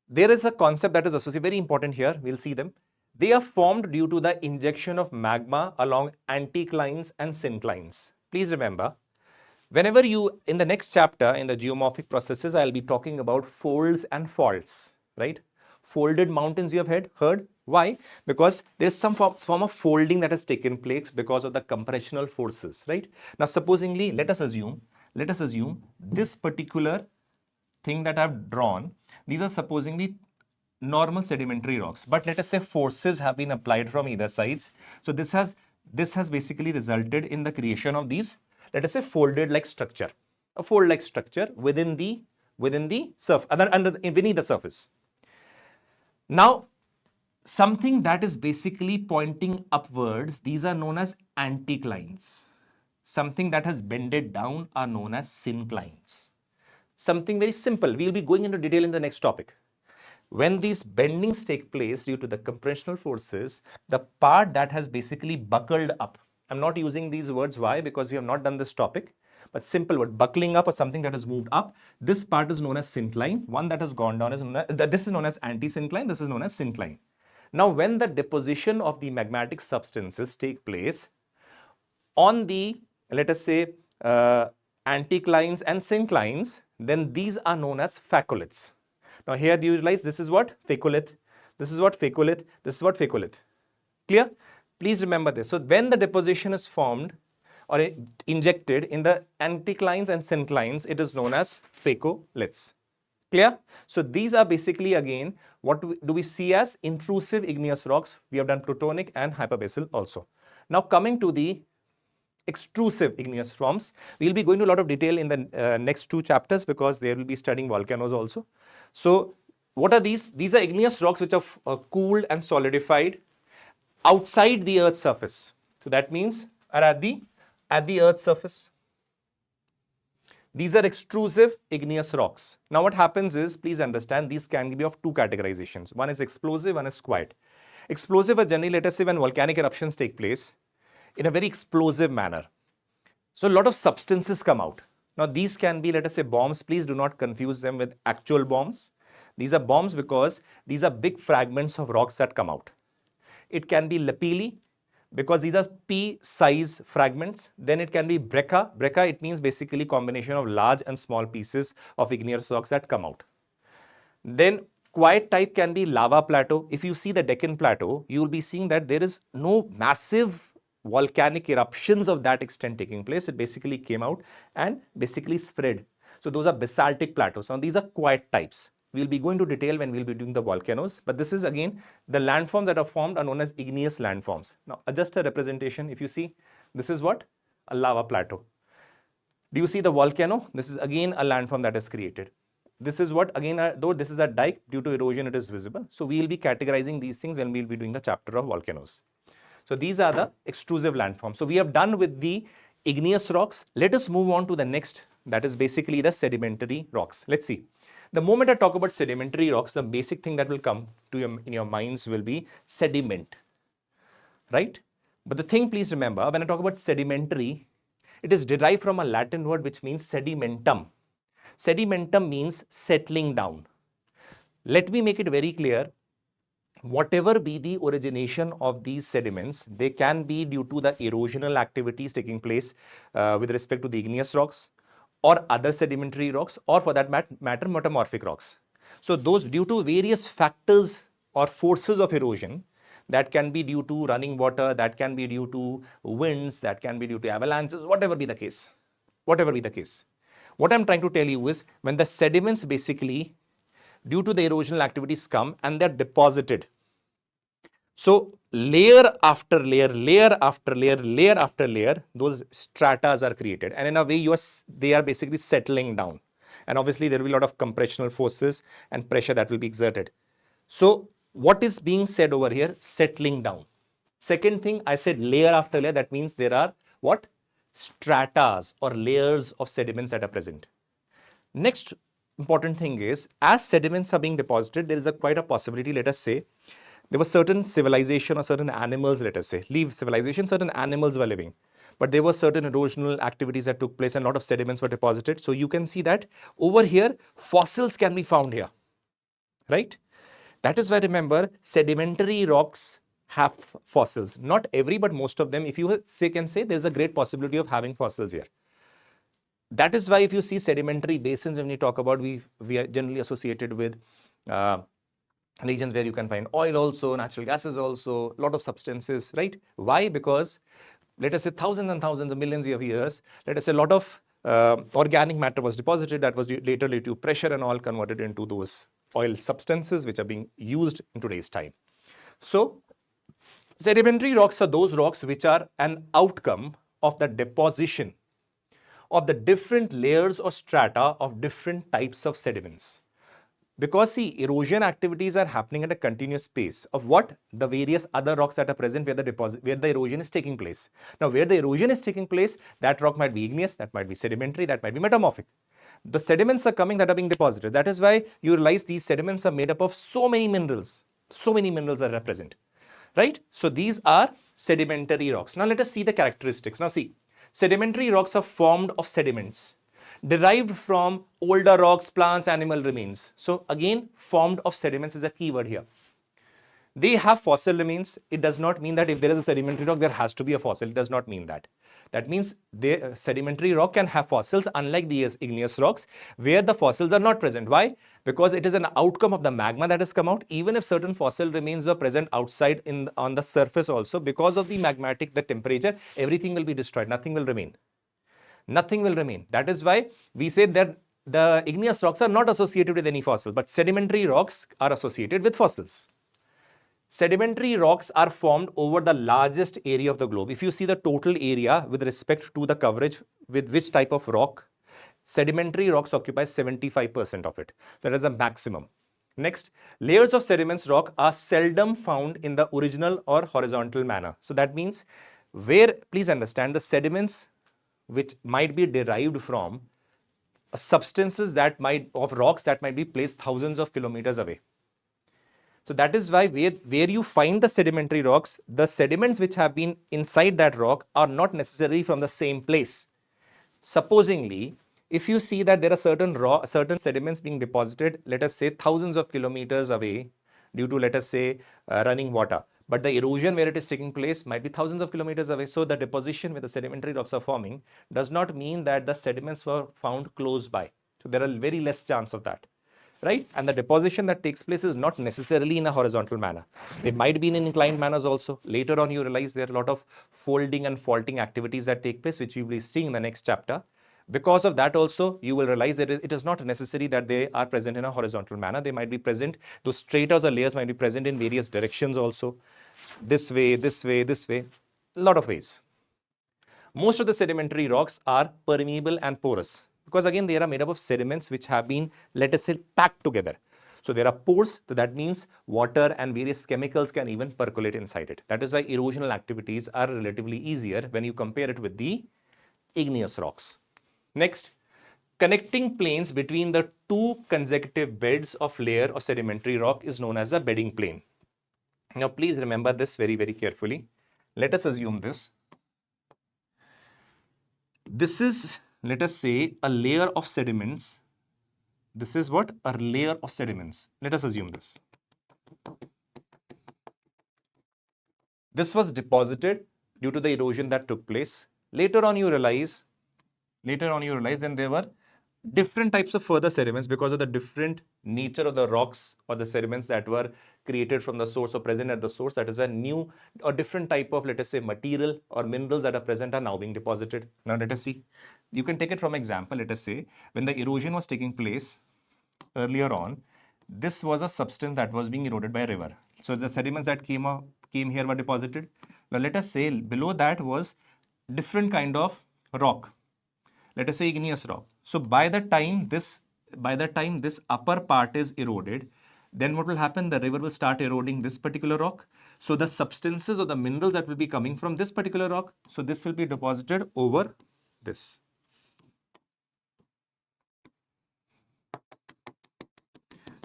There is a concept that is associated, very important here, we'll see them. They are formed due to the injection of magma along anticlines and synclines. Please remember, whenever you, in the next chapter, in the geomorphic processes, I'll be talking about folds and faults, right? Folded mountains you have heard. Why? Because there's some form of folding that has taken place because of the compressional forces, right? Now, supposingly, let us assume this particular thing that I've drawn, these are supposingly normal sedimentary rocks, but let us say forces have been applied from either sides. So this has basically resulted in the creation of these, let us say, folded like structure, a fold like structure within the surface, beneath the surface. Now, something that is basically pointing upwards, these are known as anticlines. Something that has bended down are known as synclines. Something very simple. We'll be going into detail in the next topic. When these bendings take place due to the compressional forces, the part that has basically buckled up, I'm not using these words, why? Because we have not done this topic, but simple word, buckling up or something that has moved up, this part is known as syncline. One that has gone down is known as, this is known as anti-syncline, this is known as syncline. Now, when the deposition of the magmatic substances take place on the, let us say, anticlines and synclines, then these are known as facoliths. Now here do you realize this is what? Facolith. This is what? Facolith. This is what? Facolith. Clear? Please remember this. So when the deposition is formed or injected in the anticlines and synclines, it is known as facoliths. Clear? So these are basically, again, what do we see as intrusive igneous rocks. We have done plutonic and hyperbasal also. Now coming to the extrusive igneous forms, we'll be going to a lot of detail in the next two chapters because they will be studying volcanoes also. So what are these? These are igneous rocks which are cooled and solidified outside the Earth's surface. So that means are at the Earth's surface. These are extrusive igneous rocks. Now what happens is, please understand, these can be of two categorizations. One is explosive, one is quiet. Explosive are generally, let us say, when volcanic eruptions take place in a very explosive manner. So a lot of substances come out. Now these can be, let us say, bombs. Please do not confuse them with actual bombs. These are bombs because these are big fragments of rocks that come out. It can be lapilli because these are pea-size fragments. Then it can be breccia. Breccia, it means basically combination of large and small pieces of igneous rocks that come out. Then quiet type can be lava plateau. If you see the Deccan Plateau, you will be seeing that there is no massive volcanic eruptions of that extent taking place. It basically came out and basically spread. So those are basaltic plateaus. Now these are quiet types. We'll be going to detail when we'll be doing the volcanoes, but this is again the landforms that are formed are known as igneous landforms. Now just a representation. If you see, this is what? A lava plateau. Do you see the volcano? This is again a landform that is created. This is what, again, though this is a dike, due to erosion it is visible. So we will be categorizing these things when we will be doing the chapter of volcanoes. So these are the extrusive landforms. So we have done with the igneous rocks. Let us move on to the next, that is basically the sedimentary rocks. Let's see. The moment I talk about sedimentary rocks, the basic thing that will come to in your minds will be sediment, right? But the thing, please remember, when I talk about sedimentary, it is derived from a Latin word which means sedimentum. Sedimentum means settling down. Let me make it very clear. Whatever be the origination of these sediments, they can be due to the erosional activities taking place with respect to the igneous rocks or other sedimentary rocks, or for that matter, metamorphic rocks. So those due to various factors or forces of erosion, that can be due to running water, that can be due to winds, that can be due to avalanches, whatever be the case. Whatever be the case. What I'm trying to tell you is when the sediments basically due to the erosional activities come and they're deposited. So layer after layer, layer after layer, layer after layer, those stratas are created, and in a way they are basically settling down. And obviously there will be a lot of compressional forces and pressure that will be exerted. So what is being said over here? Settling down. Second thing, I said layer after layer. That means there are what? Stratas or layers of sediments that are present. Next important thing is, as sediments are being deposited, there is quite a possibility, let us say, there was certain civilization or certain animals, let us say, leave civilization, certain animals were living. But there were certain erosional activities that took place and a lot of sediments were deposited. So you can see that over here, fossils can be found here, right? That is why, remember, sedimentary rocks have fossils. Not every, but most of them, if you can say, there's a great possibility of having fossils here. That is why if you see sedimentary basins, when we talk about, we are generally associated with regions where you can find oil also, natural gases also, a lot of substances, right? Why? Because let us say thousands and thousands of millions of years, let us say a lot of organic matter was deposited that was later due to pressure and all converted into those oil substances which are being used in today's time. So sedimentary rocks are those rocks which are an outcome of the deposition of the different layers or strata of different types of sediments. Because see, erosion activities are happening at a continuous pace of what? The various other rocks that are present where the erosion is taking place. Now, where the erosion is taking place, that rock might be igneous, that might be sedimentary, that might be metamorphic. The sediments are coming that are being deposited. That is why you realize these sediments are made up of so many minerals. So many minerals that are present, right? So these are sedimentary rocks. Now let us see the characteristics. Now see, sedimentary rocks are formed of sediments derived from older rocks, plants, animal remains. So again, formed of sediments is a key word here. They have fossil remains. It does not mean that if there is a sedimentary rock, there has to be a fossil. It does not mean that. That means the sedimentary rock can have fossils, unlike the igneous rocks, where the fossils are not present. Why? Because it is an outcome of the magma that has come out. Even if certain fossil remains were present outside on the surface also, because of the magmatic, the temperature, everything will be destroyed. Nothing will remain. Nothing will remain. That is why we say that the igneous rocks are not associated with any fossil, but sedimentary rocks are associated with fossils. Sedimentary rocks are formed over the largest area of the globe. If you see the total area with respect to the coverage with which type of rock, sedimentary rocks occupy 75% of it. That is a maximum. Next, layers of sediments rock are seldom found in the original or horizontal manner. So that means where, please understand, the sediments which might be derived from substances that might, of rocks that might be placed thousands of kilometers away. So that is why where you find the sedimentary rocks, the sediments which have been inside that rock are not necessarily from the same place. Supposingly, if you see that there are certain sediments being deposited, let us say thousands of kilometers away due to, let us say, running water, but the erosion where it is taking place might be thousands of kilometers away. So the deposition where the sedimentary rocks are forming does not mean that the sediments were found close by. So there are very less chance of that, right? And the deposition that takes place is not necessarily in a horizontal manner. It might be in inclined manners also. Later on, you realize there are a lot of folding and faulting activities that take place, which we will be seeing in the next chapter. Because of that also, you will realize that it is not necessary that they are present in a horizontal manner. They might be present, those stratas or layers might be present in various directions also. This way, this way, this way, a lot of ways. Most of the sedimentary rocks are permeable and porous, because again, they are made up of sediments which have been, let us say, packed together. So there are pores, so that means water and various chemicals can even percolate inside it. That is why erosional activities are relatively easier when you compare it with the igneous rocks. Next, connecting planes between the two consecutive beds of layer of sedimentary rock is known as a bedding plane. Now, please remember this very, very carefully. Let us assume this. This is, let us say, a layer of sediments. This is what? A layer of sediments. Let us assume this. This was deposited due to the erosion that took place. Later on, you realize then there were different types of further sediments because of the different nature of the rocks or the sediments that were created from the source or present at the source. That is why new or different type of, let us say, material or minerals that are present are now being deposited. Now let us see. You can take it from example. Let us say when the erosion was taking place earlier on, this was a substance that was being eroded by a river. So the sediments that came up came here were deposited. Now let us say below that was different kind of rock. Let us say igneous rock. So by the time this upper part is eroded, then what will happen? The river will start eroding this particular rock. So the substances or the minerals that will be coming from this particular rock, so this will be deposited over this.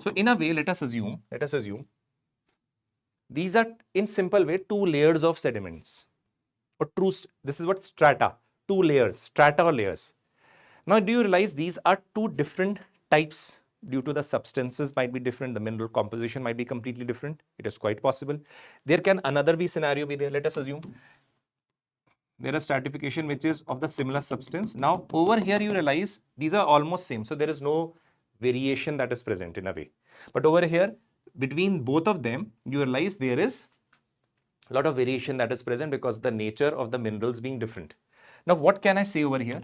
So in a way, let us assume these are in simple way 2 layers of sediments. Or this is what strata, 2 layers, strata or layers. Now, do you realize these are 2 different types due to the substances might be different, the mineral composition might be completely different. It is quite possible. There can another be scenario be there. Let us assume there is stratification which is of the similar substance. Now, over here you realize these are almost same. So, there is no variation that is present in a way. But over here, between both of them, you realize there is a lot of variation that is present because the nature of the minerals being different. Now, what can I say over here?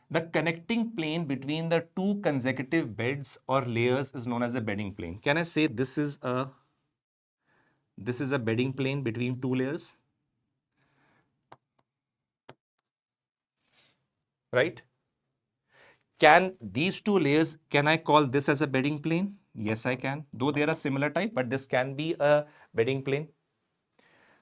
The connecting plane between the 2 consecutive beds or layers is known as a bedding plane. Can I say this is a bedding plane between 2 layers? Right? Can these 2 layers, can I call this as a bedding plane? Yes, I can. Though they are a similar type, but this can be a bedding plane.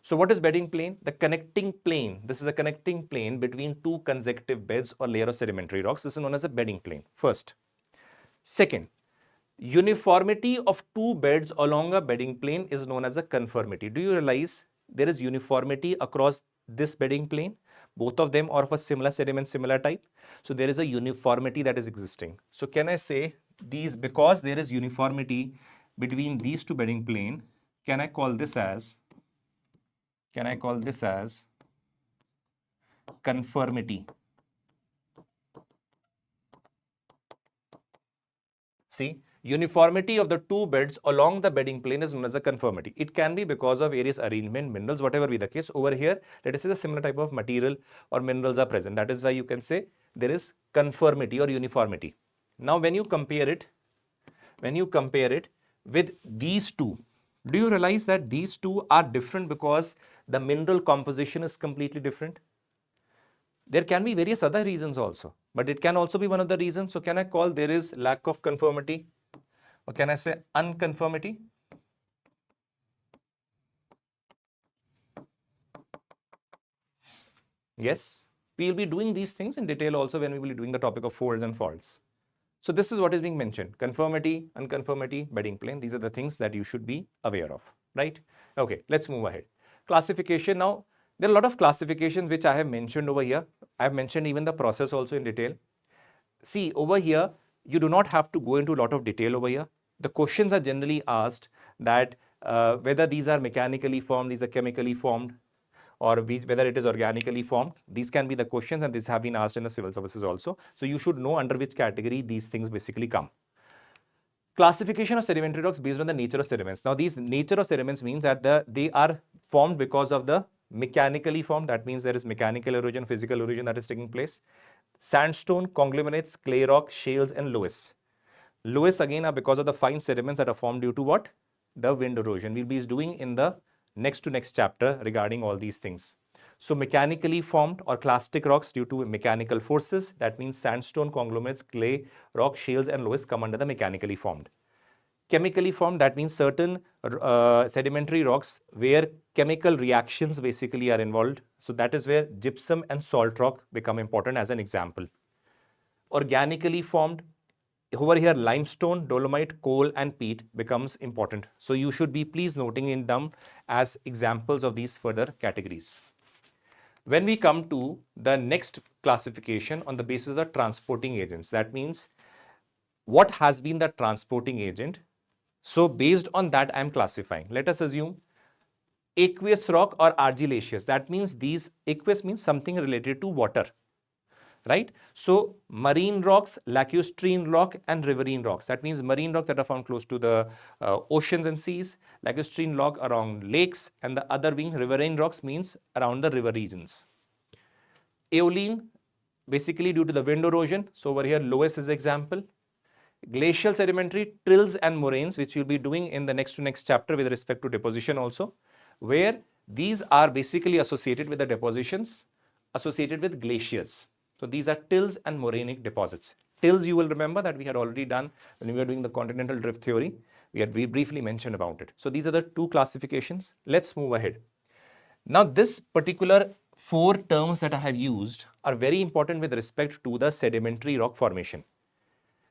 So what is bedding plane? The connecting plane. This is a connecting plane between 2 consecutive beds or layer of sedimentary rocks. This is known as a bedding plane. First. Second, uniformity of 2 beds along a bedding plane is known as a conformity. Do you realize there is uniformity across this bedding plane? Both of them are of a similar sediment, similar type. So there is a uniformity that is existing. So can I say these, because there is uniformity between these 2 bedding plane, can I call this as conformity? See, uniformity of the 2 beds along the bedding plane is known as a conformity. It can be because of various arrangement, minerals, whatever be the case. Over here, let us say the similar type of material or minerals are present. That is why you can say there is conformity or uniformity. Now, when you compare it with these 2, do you realize that these 2 are different because the mineral composition is completely different? There can be various other reasons also, but it can also be one of the reasons. So can I call there is lack of conformity, or can I say unconformity? Yes, we will be doing these things in detail also when we will be doing the topic of folds and faults. So this is what is being mentioned: conformity, unconformity, bedding plane. These are the things that you should be aware of, right? Okay, let's move ahead. Classification. Now, there are a lot of classifications which I have mentioned over here. I have mentioned even the process also in detail. See, over here, you do not have to go into a lot of detail over here. The questions are generally asked that whether these are mechanically formed, these are chemically formed, or whether it is organically formed. These can be the questions, and these have been asked in the civil services also. So you should know under which category these things basically come. Classification of sedimentary rocks based on the nature of sediments. Now, these nature of sediments means that they are formed because of the mechanically formed. That means there is mechanical erosion, physical erosion that is taking place. Sandstone, conglomerates, clay rock, shales, and loess. Loess again are because of the fine sediments that are formed due to what? The wind erosion. We'll be doing in the next chapter regarding all these things. So mechanically formed or clastic rocks due to mechanical forces, that means sandstone, conglomerates, clay, rock, shales, and loess come under the mechanically formed. Chemically formed, that means certain sedimentary rocks where chemical reactions basically are involved. So that is where gypsum and salt rock become important as an example. Organically formed, over here limestone, dolomite, coal, and peat becomes important. So you should be please noting in them as examples of these further categories. When we come to the next classification on the basis of the transporting agents, that means what has been the transporting agent. So based on that, I am classifying. Let us assume aqueous rock or argillaceous. That means these aqueous means something related to water, right? So marine rocks, lacustrine rock, and riverine rocks. That means marine rocks that are found close to the oceans and seas, lacustrine rock around lakes, and the other being riverine rocks means around the river regions. Aeolian, basically due to the wind erosion. So over here, loess is example. Glacial sedimentary, trills and moraines, which we'll be doing in the next chapter with respect to deposition also. where these are basically associated with the depositions associated with glaciers. So these are tills and morainic deposits. Tills, you will remember that we had already done when we were doing the continental drift theory. We had briefly mentioned about it. So these are the two classifications. Let's move ahead. Now, this particular 4 terms that I have used are very important with respect to the sedimentary rock formation.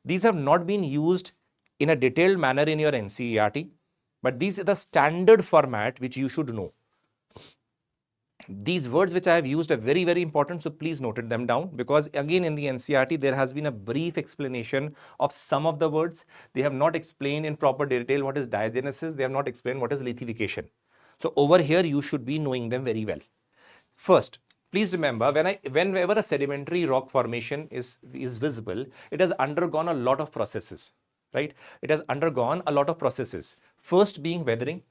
These have not been used in a detailed manner in your NCERT, but these are the standard format which you should know. These words which I have used are very, very important, so please note them down, because again in the NCERT there has been a brief explanation of some of the words. They have not explained in proper detail what is diagenesis, they have not explained what is lithification. So over here you should be knowing them very well. First, please remember, whenever a sedimentary rock formation is visible, it has undergone a lot of processes, right? It has undergone a lot of processes. First being weathering,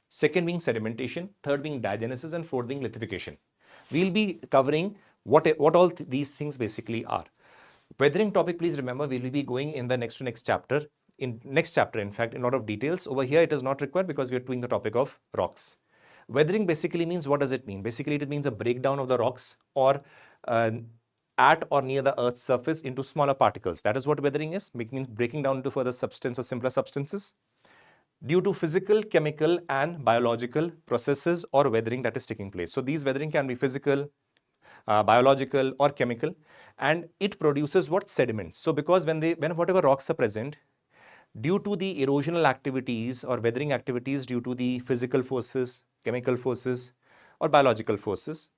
second being sedimentation, third being diagenesis, and fourth being lithification. We'll be covering what all these things basically are. Weathering topic, please remember, we will be going in the next chapter. In fact, in a lot of details. Over here, it is not required because we are doing the topic of rocks. Weathering basically means, what does it mean? Basically, it means a breakdown of the rocks or at or near the Earth's surface into smaller particles. That is what weathering is. It means breaking down into further substance or simpler substances due to physical, chemical, and biological processes or weathering that is taking place. So these weathering can be physical, biological, or chemical, and it produces what? Sediments. So because when whatever rocks are present, due to the erosional activities or weathering activities, due to the physical forces, chemical forces, or biological forces,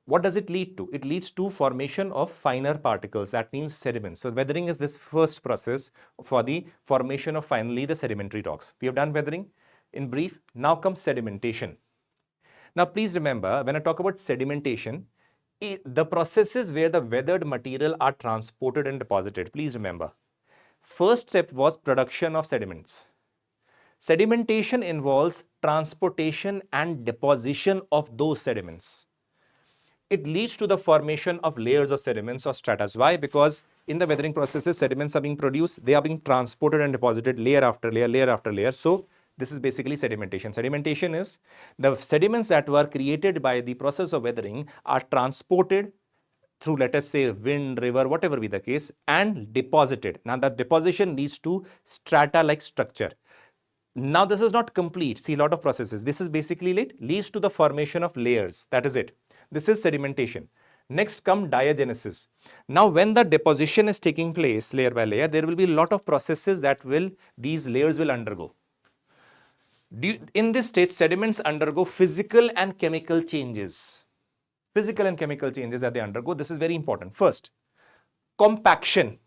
what does it lead to? It leads to formation of finer particles. That means sediments. So weathering is this first process for the formation of finally the sedimentary rocks. We have done weathering in brief. Now comes sedimentation. Now please remember, when I talk about sedimentation, the processes where the weathered material are transported and deposited. Please remember, first step was production of sediments. Sedimentation involves transportation and deposition of those sediments. It leads to the formation of layers of sediments or stratas. Why? Because in the weathering processes, sediments are being produced, they are being transported and deposited layer after layer, layer after layer. So this is basically sedimentation. Sedimentation is the sediments that were created by the process of weathering are transported through, let us say, wind, river, whatever be the case, and deposited. Now the deposition leads to strata-like structure. Now this is not complete. See, a lot of processes. This is basically leads to the formation of layers. That is it. This is sedimentation. Next come diagenesis. Now when the deposition is taking place layer by layer, there will be a lot of processes that these layers will undergo. In this stage, sediments undergo physical and chemical changes. Physical and chemical changes that they undergo. This is very important. First, compaction.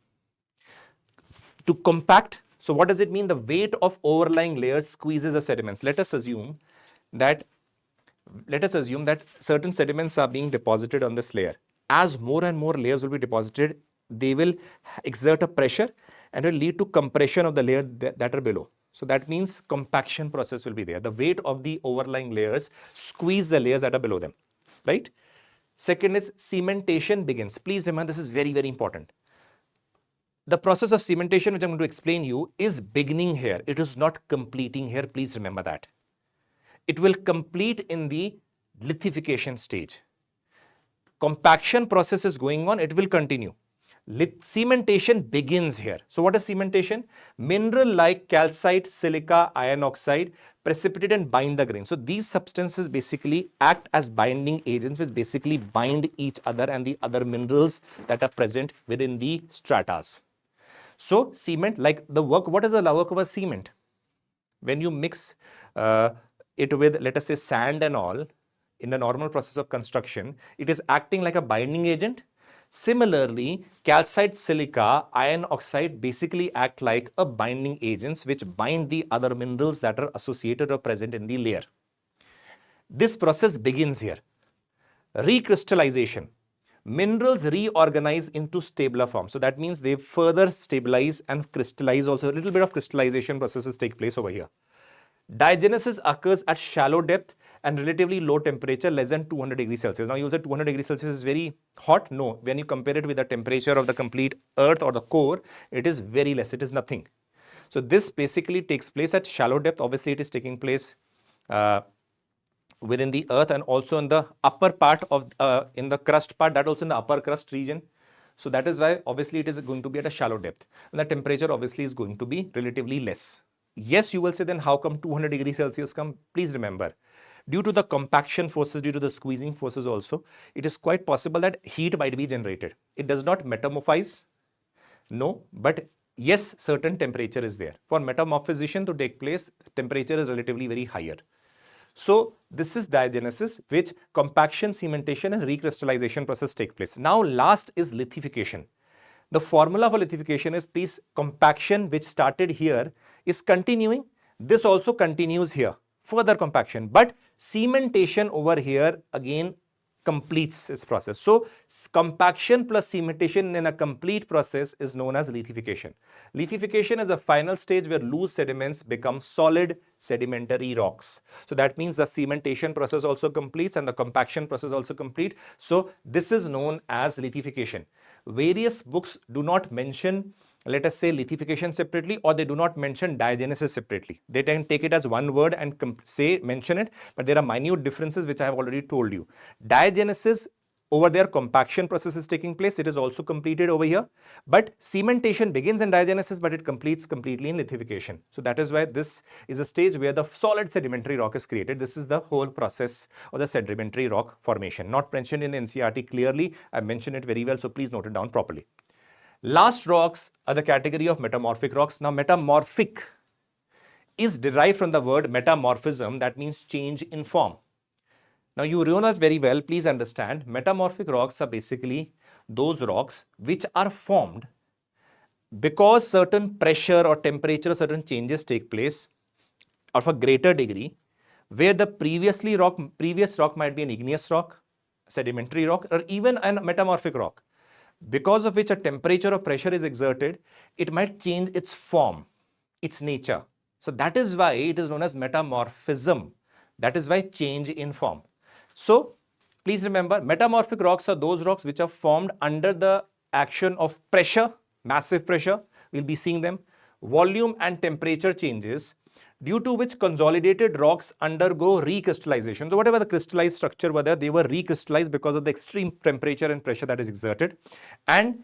To compact, so what does it mean? The weight of overlying layers squeezes the sediments. Let us assume that certain sediments are being deposited on this layer. As more and more layers will be deposited, they will exert a pressure and will lead to compression of the layer that are below. So that means compaction process will be there. The weight of the overlying layers squeeze the layers that are below them, right? Second is cementation begins. Please remember, this is very, very important. The process of cementation, which I'm going to explain you, is beginning here. It is not completing here. Please remember that. It will complete in the lithification stage. Compaction process is going on. It will continue. Cementation begins here. So what is cementation? Mineral like calcite, silica, iron oxide precipitate and bind the grain. So these substances basically act as binding agents which basically bind each other and the other minerals that are present within the stratas. So cement, like the work, what is the work of a cement? When you mix it with, let us say, sand and all in the normal process of construction, it is acting like a binding agent. Similarly, calcite, silica, iron oxide basically act like a binding agents which bind the other minerals that are associated or present in the layer. This process begins here. Recrystallization. Minerals reorganize into stabler form. So that means they further stabilize and crystallize. Also, a little bit of crystallization processes take place over here. Diagenesis occurs at shallow depth and relatively low temperature, less than 200 degrees Celsius. Now you say 200 degrees Celsius is very hot. No, when you compare it with the temperature of the complete earth or the core, it is very less, it is nothing. So this basically takes place at shallow depth. Obviously it is taking place within the earth and also in the upper part of in the crust part, that also in the upper crust region. So that is why obviously it is going to be at a shallow depth, and the temperature obviously is going to be relatively less. Yes, you will say then how come 200 degrees Celsius come? Please remember, due to the compaction forces, due to the squeezing forces also, it is quite possible that heat might be generated. It does not metamorphize, no, but yes, certain temperature is there. For metamorphization to take place, temperature is relatively very higher. So this is diagenesis, which compaction, cementation and recrystallization process take place. Now last is lithification. The formula for lithification is, please, compaction which started here is continuing. This also continues here, further compaction, but cementation over here again completes its process. So compaction plus cementation in a complete process is known as lithification. Lithification is a final stage where loose sediments become solid sedimentary rocks. So that means the cementation process also completes and the compaction process also complete. So this is known as lithification. Various books do not mention, let us say, lithification separately, or they do not mention diagenesis separately. They can take it as one word and mention it, but there are minute differences which I have already told you. Diagenesis, over there compaction process is taking place, it is also completed over here, but cementation begins in diagenesis but it completes completely in lithification. So that is why this is a stage where the solid sedimentary rock is created. This is the whole process of the sedimentary rock formation, not mentioned in the NCERT clearly. I mentioned it very well, so please note it down properly. Last rocks are the category of metamorphic rocks. Now metamorphic is derived from the word metamorphism, that means change in form. Now you know that very well, please understand, metamorphic rocks are basically those rocks which are formed because certain pressure or temperature, certain changes take place of a greater degree, where the previous rock might be an igneous rock, sedimentary rock, or even a metamorphic rock, because of which a temperature or pressure is exerted, it might change its form, its nature. So that is why it is known as metamorphism. That is why change in form. So please remember, metamorphic rocks are those rocks which are formed under the action of pressure, massive pressure. We'll be seeing them. Volume and temperature changes, due to which consolidated rocks undergo recrystallization. So whatever the crystallized structure were there, they were recrystallized because of the extreme temperature and pressure that is exerted, and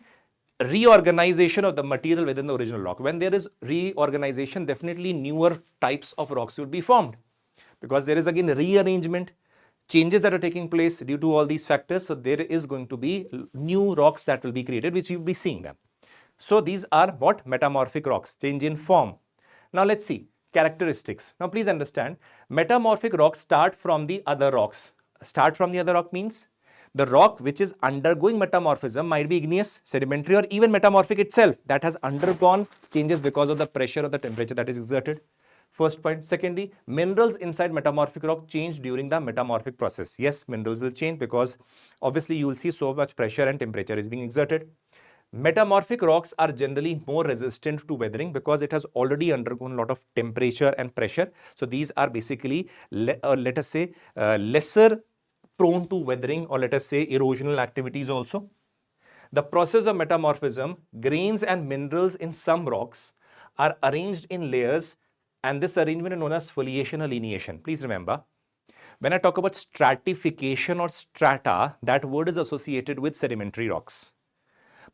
reorganization of the material within the original rock. When there is reorganization, definitely newer types of rocks will be formed, because there is again rearrangement, changes that are taking place due to all these factors. So there is going to be new rocks that will be created, which you'll be seeing them. So these are what? Metamorphic rocks, change in form. Now let's see characteristics. Now please understand, metamorphic rocks start from the other rocks. Start from the other rock means the rock which is undergoing metamorphism might be igneous, sedimentary, or even metamorphic itself, that has undergone changes because of the pressure or the temperature that is exerted. First point. Secondly, minerals inside metamorphic rock change during the metamorphic process. Yes, minerals will change because obviously you will see so much pressure and temperature is being exerted. Metamorphic rocks are generally more resistant to weathering because it has already undergone a lot of temperature and pressure. So these are basically, let us say, lesser prone to weathering, or let us say erosional activities also. The process of metamorphism, grains and minerals in some rocks are arranged in layers, and this arrangement is known as foliation or lineation. Please remember, when I talk about stratification or strata, that word is associated with sedimentary rocks.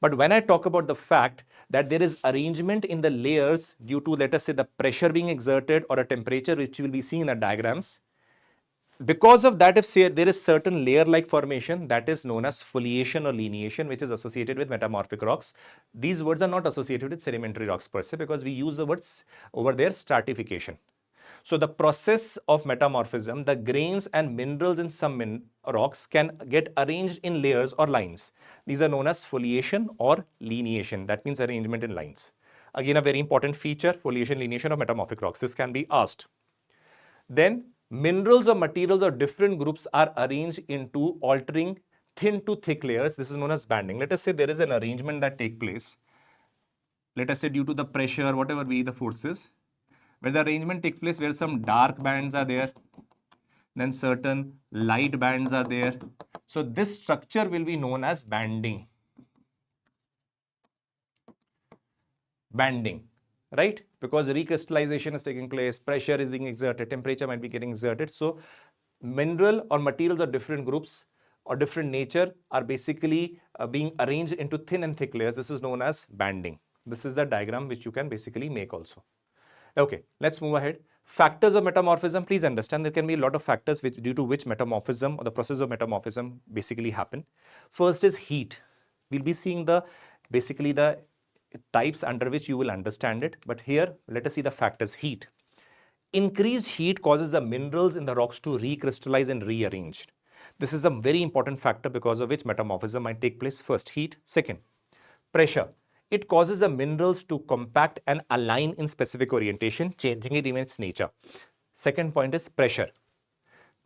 But when I talk about the fact that there is arrangement in the layers due to, let us say, the pressure being exerted or a temperature, which you will be seeing in the diagrams, because of that, if say there is certain layer-like formation, that is known as foliation or lineation, which is associated with metamorphic rocks. These words are not associated with sedimentary rocks per se, because we use the words over there stratification. So the process of metamorphism, the grains and minerals in some rocks can get arranged in layers or lines. These are known as foliation or lineation. That means arrangement in lines. Again, a very important feature, foliation, lineation of metamorphic rocks. This can be asked. Then minerals or materials of different groups are arranged into altering thin to thick layers. This is known as banding. Let us say there is an arrangement that takes place. Let us say due to the pressure, whatever be the forces, where the arrangement takes place where some dark bands are there, then certain light bands are there. So this structure will be known as banding. Banding, right? Because recrystallization is taking place, pressure is being exerted, temperature might be getting exerted. So mineral or materials of different groups or different nature are basically being arranged into thin and thick layers. This is known as banding. This is the diagram which you can basically make also. Okay, let's move ahead. Factors of metamorphism. Please understand there can be a lot of factors due to which metamorphism or the process of metamorphism basically happen. First is heat. We'll be seeing basically the types under which you will understand it. But here, let us see the factors. Heat. Increased heat causes the minerals in the rocks to recrystallize and rearrange. This is a very important factor because of which metamorphism might take place. First, heat. Second, pressure. It causes the minerals to compact and align in specific orientation, changing it in its nature. Second point is pressure.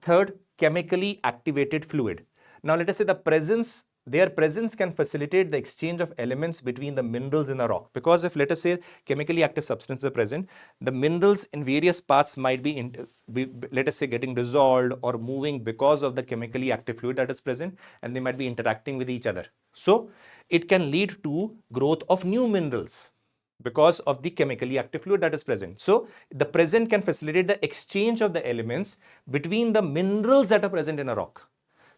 Third, chemically activated fluid. Now let us say their presence can facilitate the exchange of elements between the minerals in a rock. Because if let us say chemically active substances are present, the minerals in various parts might be let us say getting dissolved or moving because of the chemically active fluid that is present, and they might be interacting with each other. So it can lead to growth of new minerals because of the chemically active fluid that is present. So the present can facilitate the exchange of the elements between the minerals that are present in a rock.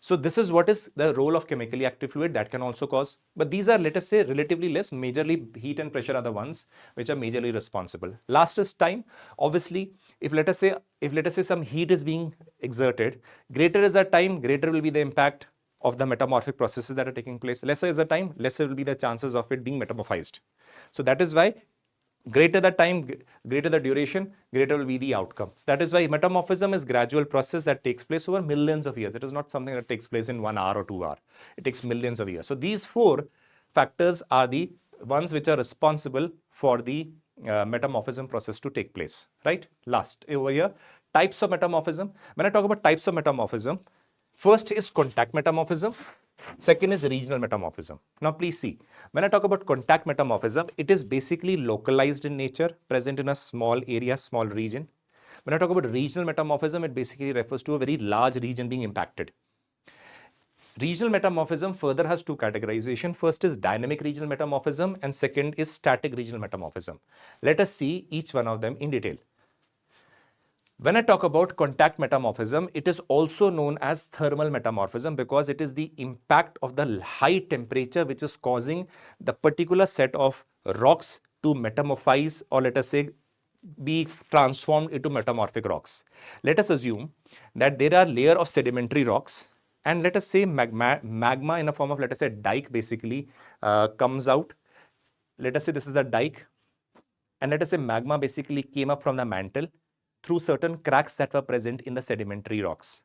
So this is what is the role of chemically active fluid that can also cause, but these are, let us say, relatively less. Majorly heat and pressure are the ones which are majorly responsible. Last is time. Obviously, if let us say some heat is being exerted, greater is the time, greater will be the impact of the metamorphic processes that are taking place. Lesser is the time, lesser will be the chances of it being metamorphized. So that is why greater the time, greater the duration, greater will be the outcomes. That is why metamorphism is gradual process that takes place over millions of years. It is not something that takes place in 1 hour or 2 hours. It takes millions of years. So these 4 factors are the ones which are responsible for the metamorphism process to take place, right? Last over here, types of metamorphism. When I talk about types of metamorphism, first is contact metamorphism. Second is regional metamorphism. Now please see, when I talk about contact metamorphism, it is basically localized in nature, present in a small area, small region. When I talk about regional metamorphism, it basically refers to a very large region being impacted. Regional metamorphism further has 2 categorization. First is dynamic regional metamorphism and second is static regional metamorphism. Let us see each one of them in detail. When I talk about contact metamorphism, it is also known as thermal metamorphism because it is the impact of the high temperature which is causing the particular set of rocks to metamorphize, or let us say be transformed into metamorphic rocks. Let us assume that there are layer of sedimentary rocks, and let us say magma in a form of, let us say, dike basically comes out. Let us say this is the dike, and let us say magma basically came up from the mantle through certain cracks that were present in the sedimentary rocks.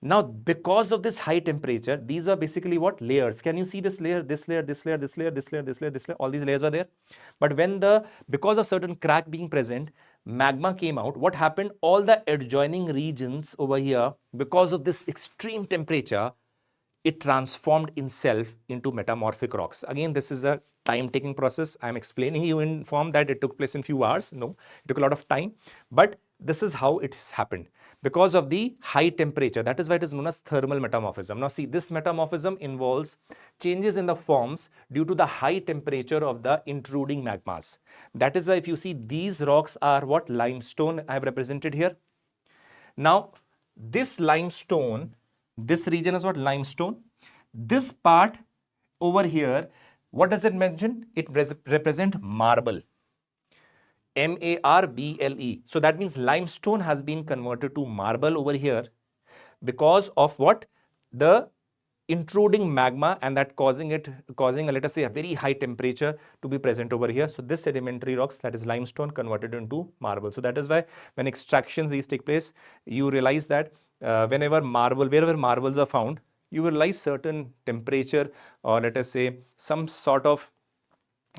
Now, because of this high temperature, these are basically what? Layers. Can you see this layer, this layer, this layer, this layer, this layer, this layer, this layer? All these layers are there. But because of certain crack being present, magma came out. What happened? All the adjoining regions over here, because of this extreme temperature, it transformed itself into metamorphic rocks. Again, this is a time-taking process. I'm explaining you in form that it took place in few hours. No, it took a lot of time, but this is how it has happened because of the high temperature. That is why it is known as thermal metamorphism. Now see, this metamorphism involves changes in the forms due to the high temperature of the intruding magmas. That is why if you see, these rocks are what? Limestone I have represented here. Now this limestone, this region is what? Limestone. This part over here, what does it mention? It represent marble. M-A-R-B-L-E. So that means limestone has been converted to marble over here because of what? The intruding magma, and that causing let us say a very high temperature to be present over here. So this sedimentary rocks, that is limestone, converted into marble. So that is why when extractions these take place, you realize that wherever marbles are found, you realize certain temperature, or let us say some sort of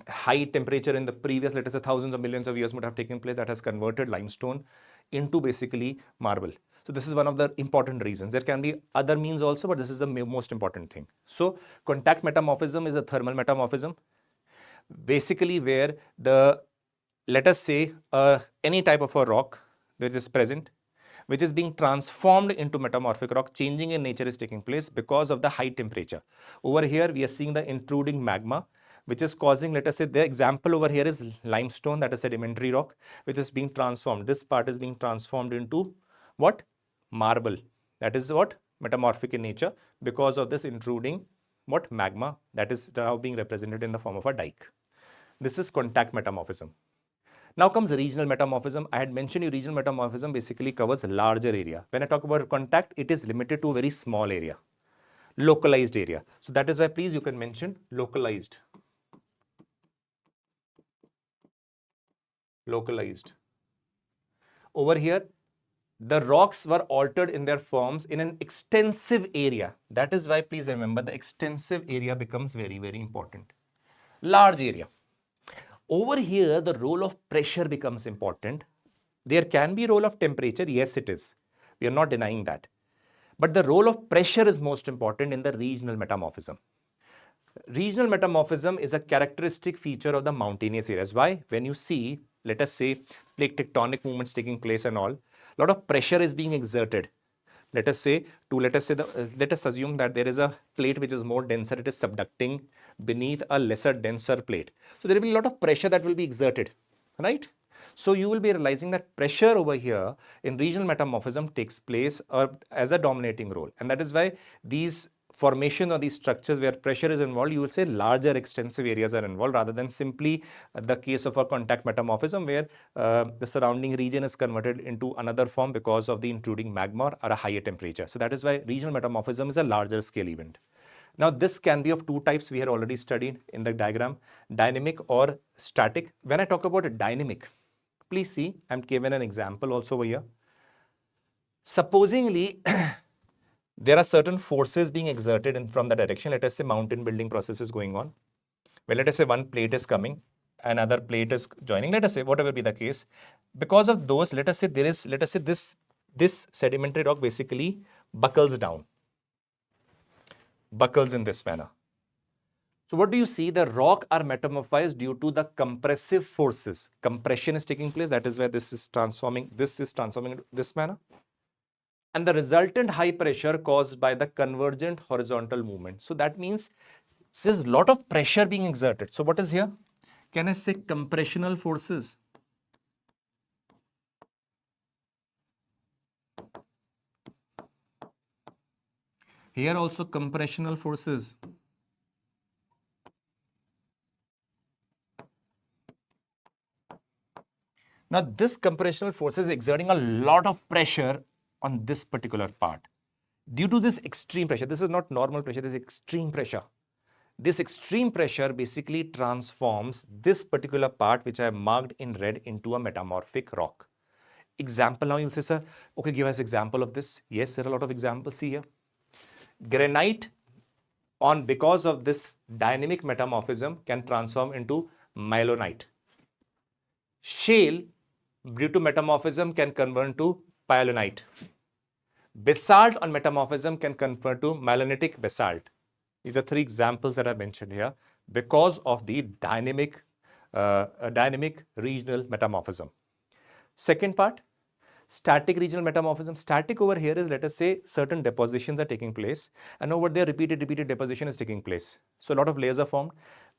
high temperature in the previous, let us say, thousands of millions of years would have taken place that has converted limestone into basically marble. So this is one of the important reasons. There can be other means also, but this is the most important thing. So contact metamorphism is a thermal metamorphism, basically where let us say any type of a rock that is present, which is being transformed into metamorphic rock, changing in nature is taking place because of the high temperature. Over here, we are seeing the intruding magma, which is causing, let us say, the example over here is limestone, that is sedimentary rock, which is being transformed. This part is being transformed into what? Marble. That is what? Metamorphic in nature because of this intruding what? Magma that is now being represented in the form of a dike. This is contact metamorphism. Now comes regional metamorphism. I had mentioned you regional metamorphism basically covers a larger area. When I talk about contact, it is limited to a very small area, localized area. So that is why please you can mention localized. Localized. Over here, the rocks were altered in their forms in an extensive area. That is why please remember the extensive area becomes very, very important. Large area. Over here, the role of pressure becomes important. There can be role of temperature. Yes, it is. We are not denying that. But the role of pressure is most important in the regional metamorphism. Regional metamorphism is a characteristic feature of the mountainous areas. Why? When you see, let us say, plate tectonic movements taking place and all, a lot of pressure is being exerted. Let us assume that there is a plate which is more denser, it is subducting beneath a lesser denser plate. So there will be a lot of pressure that will be exerted, right? So you will be realizing that pressure over here in regional metamorphism takes place as a dominating role. And that is why these formation or these structures where pressure is involved, you will say larger extensive areas are involved rather than simply the case of a contact metamorphism where the surrounding region is converted into another form because of the intruding magma or a higher temperature. So that is why regional metamorphism is a larger scale event. Now this can be of two types we had already studied in the diagram, dynamic or static. When I talk about a dynamic, please see, I'm given an example also over here. Supposingly, there are certain forces being exerted from the direction. Let us say mountain building process is going on. Well, let us say one plate is coming, another plate is joining. Let us say whatever be the case. Because of those, let us say this sedimentary rock basically buckles down, buckles in this manner. So what do you see? The rock are metamorphized due to the compressive forces. Compression is taking place. That is where this is transforming into this manner. And the resultant high pressure caused by the convergent horizontal movement. So that means there's a lot of pressure being exerted. So what is here? Can I say compressional forces? Here also compressional forces. Now this compressional force is exerting a lot of pressure on this particular part. Due to this extreme pressure, this is not normal pressure, this is extreme pressure. This extreme pressure basically transforms this particular part which I have marked in red into a metamorphic rock. Example, now you'll say, sir, okay, give us example of this. Yes, there are a lot of examples. See here. Granite because of this dynamic metamorphism can transform into mylonite. Shale due to metamorphism can convert to pyelonite. Basalt on metamorphism can convert to mylonitic basalt. These are three examples that I mentioned here because of the dynamic regional metamorphism. Second part, static regional metamorphism. Static over here is, let us say, certain depositions are taking place, and over there repeated deposition is taking place. So a lot of layers are formed.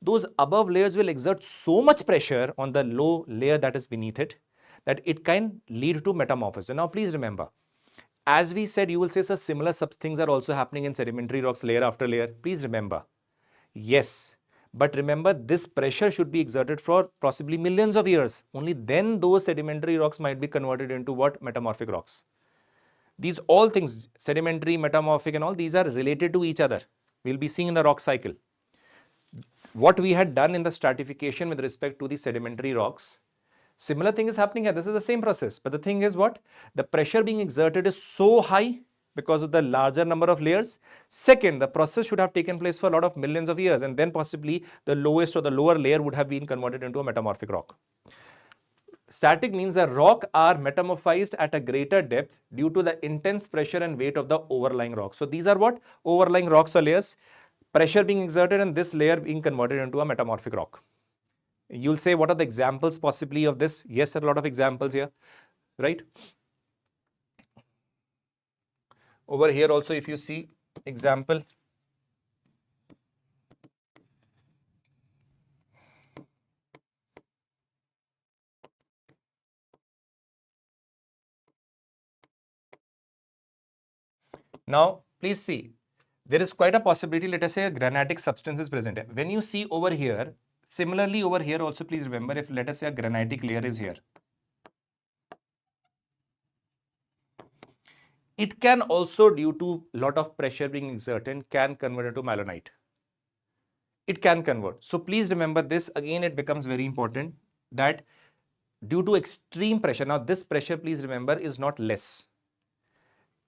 Those above layers will exert so much pressure on the low layer that is beneath it that it can lead to metamorphism. Now please remember, as we said, you will say so similar things are also happening in sedimentary rocks layer after layer. Please remember, yes, but remember this pressure should be exerted for possibly millions of years. Only then those sedimentary rocks might be converted into what? Metamorphic rocks. These all things, sedimentary, metamorphic and all, these are related to each other. We'll be seeing in the rock cycle. What we had done in the stratification with respect to the sedimentary rocks, similar thing is happening here. This is the same process. But the thing is what? The pressure being exerted is so high because of the larger number of layers. Second, the process should have taken place for a lot of millions of years, and then possibly the lowest or the lower layer would have been converted into a metamorphic rock. Static means the rock are metamorphized at a greater depth due to the intense pressure and weight of the overlying rock. So these are what? Overlying rocks or layers. Pressure being exerted and this layer being converted into a metamorphic rock. You'll say, what are the examples possibly of this? Yes, there are a lot of examples here, right? Over here also, if you see example, Now, please see, there is quite a possibility, let us say a granitic substance is present. When you see over here, similarly over here also, please remember, if let us say a granitic layer is here, it can also, due to lot of pressure being exerted, can convert into malonite. It can convert. So please remember this. Again, it becomes very important that due to extreme pressure, now this pressure, please remember, is not less.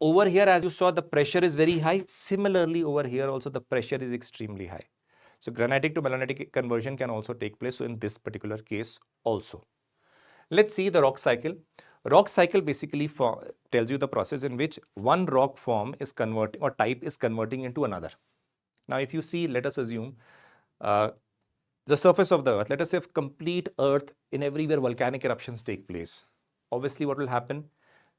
Over here, as you saw, the pressure is very high. Similarly, over here also, the pressure is extremely high. So granitic to malonitic conversion can also take place. So in this particular case also. Let's see the rock cycle. Rock cycle basically tells you the process in which one rock form is converting or type is converting into another. Now, if you see, let us assume the surface of the earth, let us say complete earth, in everywhere volcanic eruptions take place. Obviously, what will happen?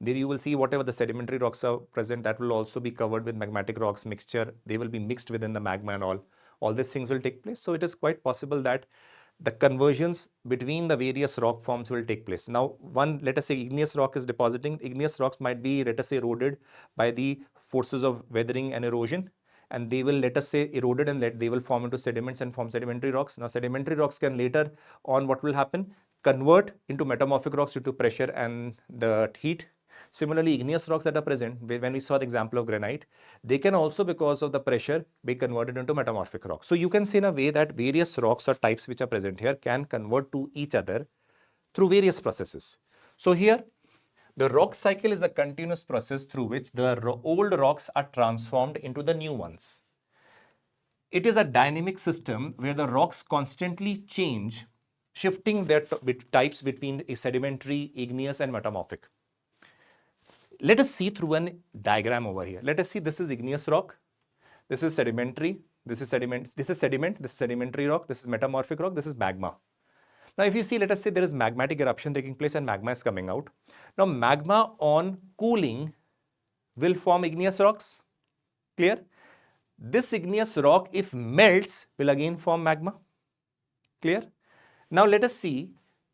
There you will see whatever the sedimentary rocks are present, that will also be covered with magmatic rocks mixture. They will be mixed within the magma and all. All these things will take place. So it is quite possible that the conversions between the various rock forms will take place. Now, let us say igneous rock is depositing. Igneous rocks might be, let us say, eroded by the forces of weathering and erosion, and they will, let us say, eroded, and they will form into sediments and form sedimentary rocks. Now, sedimentary rocks can later on, what will happen? Convert into metamorphic rocks due to pressure and the heat. Similarly, igneous rocks that are present, when we saw the example of granite, they can also, because of the pressure, be converted into metamorphic rocks. So you can see in a way that various rocks or types which are present here can convert to each other through various processes. So here, the rock cycle is a continuous process through which the old rocks are transformed into the new ones. It is a dynamic system where the rocks constantly change, shifting their types between a sedimentary, igneous, and metamorphic. Let us see through a diagram over here. Let us see, this is igneous rock, this is sedimentary, this is sediment, this is sedimentary rock, this is metamorphic rock, this is magma. Now, if you see, let us say there is magmatic eruption taking place and magma is coming out. Now, magma on cooling will form igneous rocks. Clear? This igneous rock, if melts, will again form magma. Clear? Now, let us see.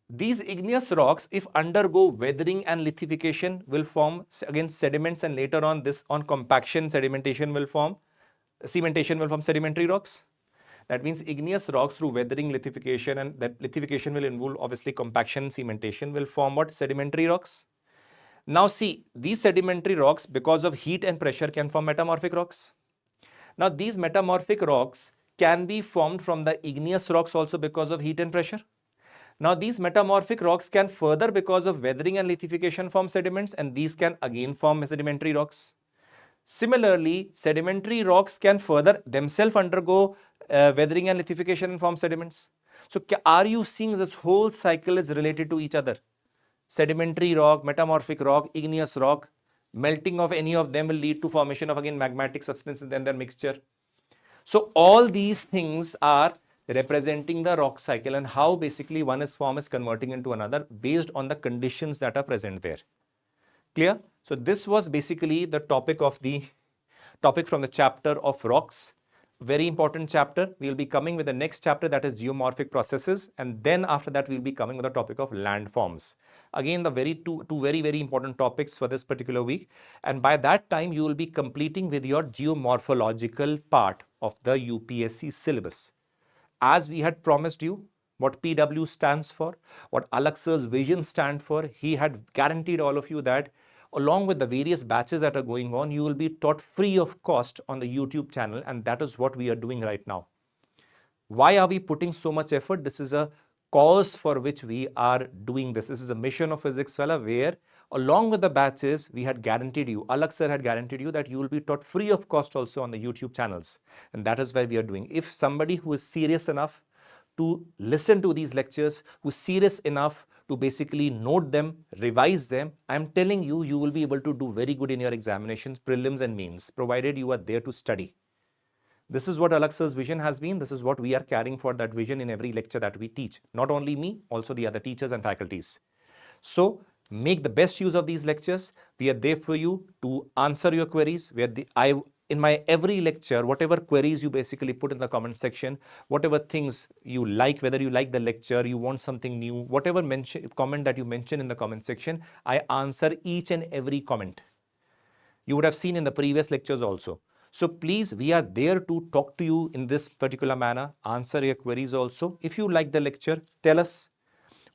These igneous rocks, if undergo weathering and lithification, will form again sediments, and later on this on compaction, cementation will form sedimentary rocks. That means igneous rocks through weathering, lithification, and that lithification will involve obviously compaction, cementation will form what? Sedimentary rocks. Now see, these sedimentary rocks, because of heat and pressure, can form metamorphic rocks. Now these metamorphic rocks can be formed from the igneous rocks also because of heat and pressure. Now these metamorphic rocks can further, because of weathering and lithification, form sediments, and these can again form sedimentary rocks. Similarly, sedimentary rocks can further themselves undergo weathering and lithification and form sediments. So are you seeing this whole cycle is related to each other? Sedimentary rock, metamorphic rock, igneous rock, melting of any of them will lead to formation of again magmatic substances and their mixture. So all these things are representing the rock cycle and how basically one form is converting into another based on the conditions that are present there. Clear? So this was basically the topic from the chapter of rocks. Very important chapter. We will be coming with the next chapter, that is geomorphic processes, and then after that we will be coming with the topic of landforms. Again, the two very important topics for this particular week, and by that time you will be completing with your geomorphological part of the UPSC syllabus. As we had promised you, what PW stands for, what Alak sir's vision stands for, he had guaranteed all of you that along with the various batches that are going on, you will be taught free of cost on the YouTube channel, and that is what we are doing right now. Why are we putting so much effort? This is a cause for which we are doing this. This is a mission of Physics Fella, where along with the batches, we had guaranteed you, Alak sir had guaranteed you that you will be taught free of cost also on the YouTube channels. And that is why we are doing. If somebody who is serious enough to listen to these lectures, who's serious enough to basically note them, revise them, I'm telling you, you will be able to do very good in your examinations, prelims and mains, provided you are there to study. This is what Alak sir's vision has been. This is what we are carrying for that vision in every lecture that we teach. Not only me, also the other teachers and faculties. So make the best use of these lectures. We are there for you to answer your queries. In my every lecture, whatever queries you basically put in the comment section, whatever things you like, whether you like the lecture, you want something new, whatever comment that you mention in the comment section, I answer each and every comment. You would have seen in the previous lectures also. So please, we are there to talk to you in this particular manner, answer your queries also. If you like the lecture, tell us.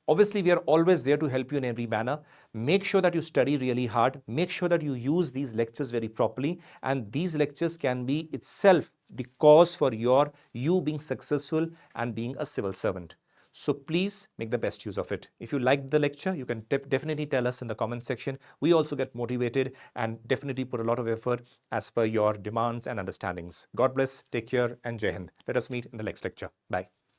Obviously, we are always there to help you in every manner. Make sure that you study really hard. Make sure that you use these lectures very properly. And these lectures can be itself the cause for you being successful and being a civil servant. So please make the best use of it. If you liked the lecture, you can definitely tell us in the comment section. We also get motivated and definitely put a lot of effort as per your demands and understandings. God bless, take care, and Jai Hind. Let us meet in the next lecture. Bye.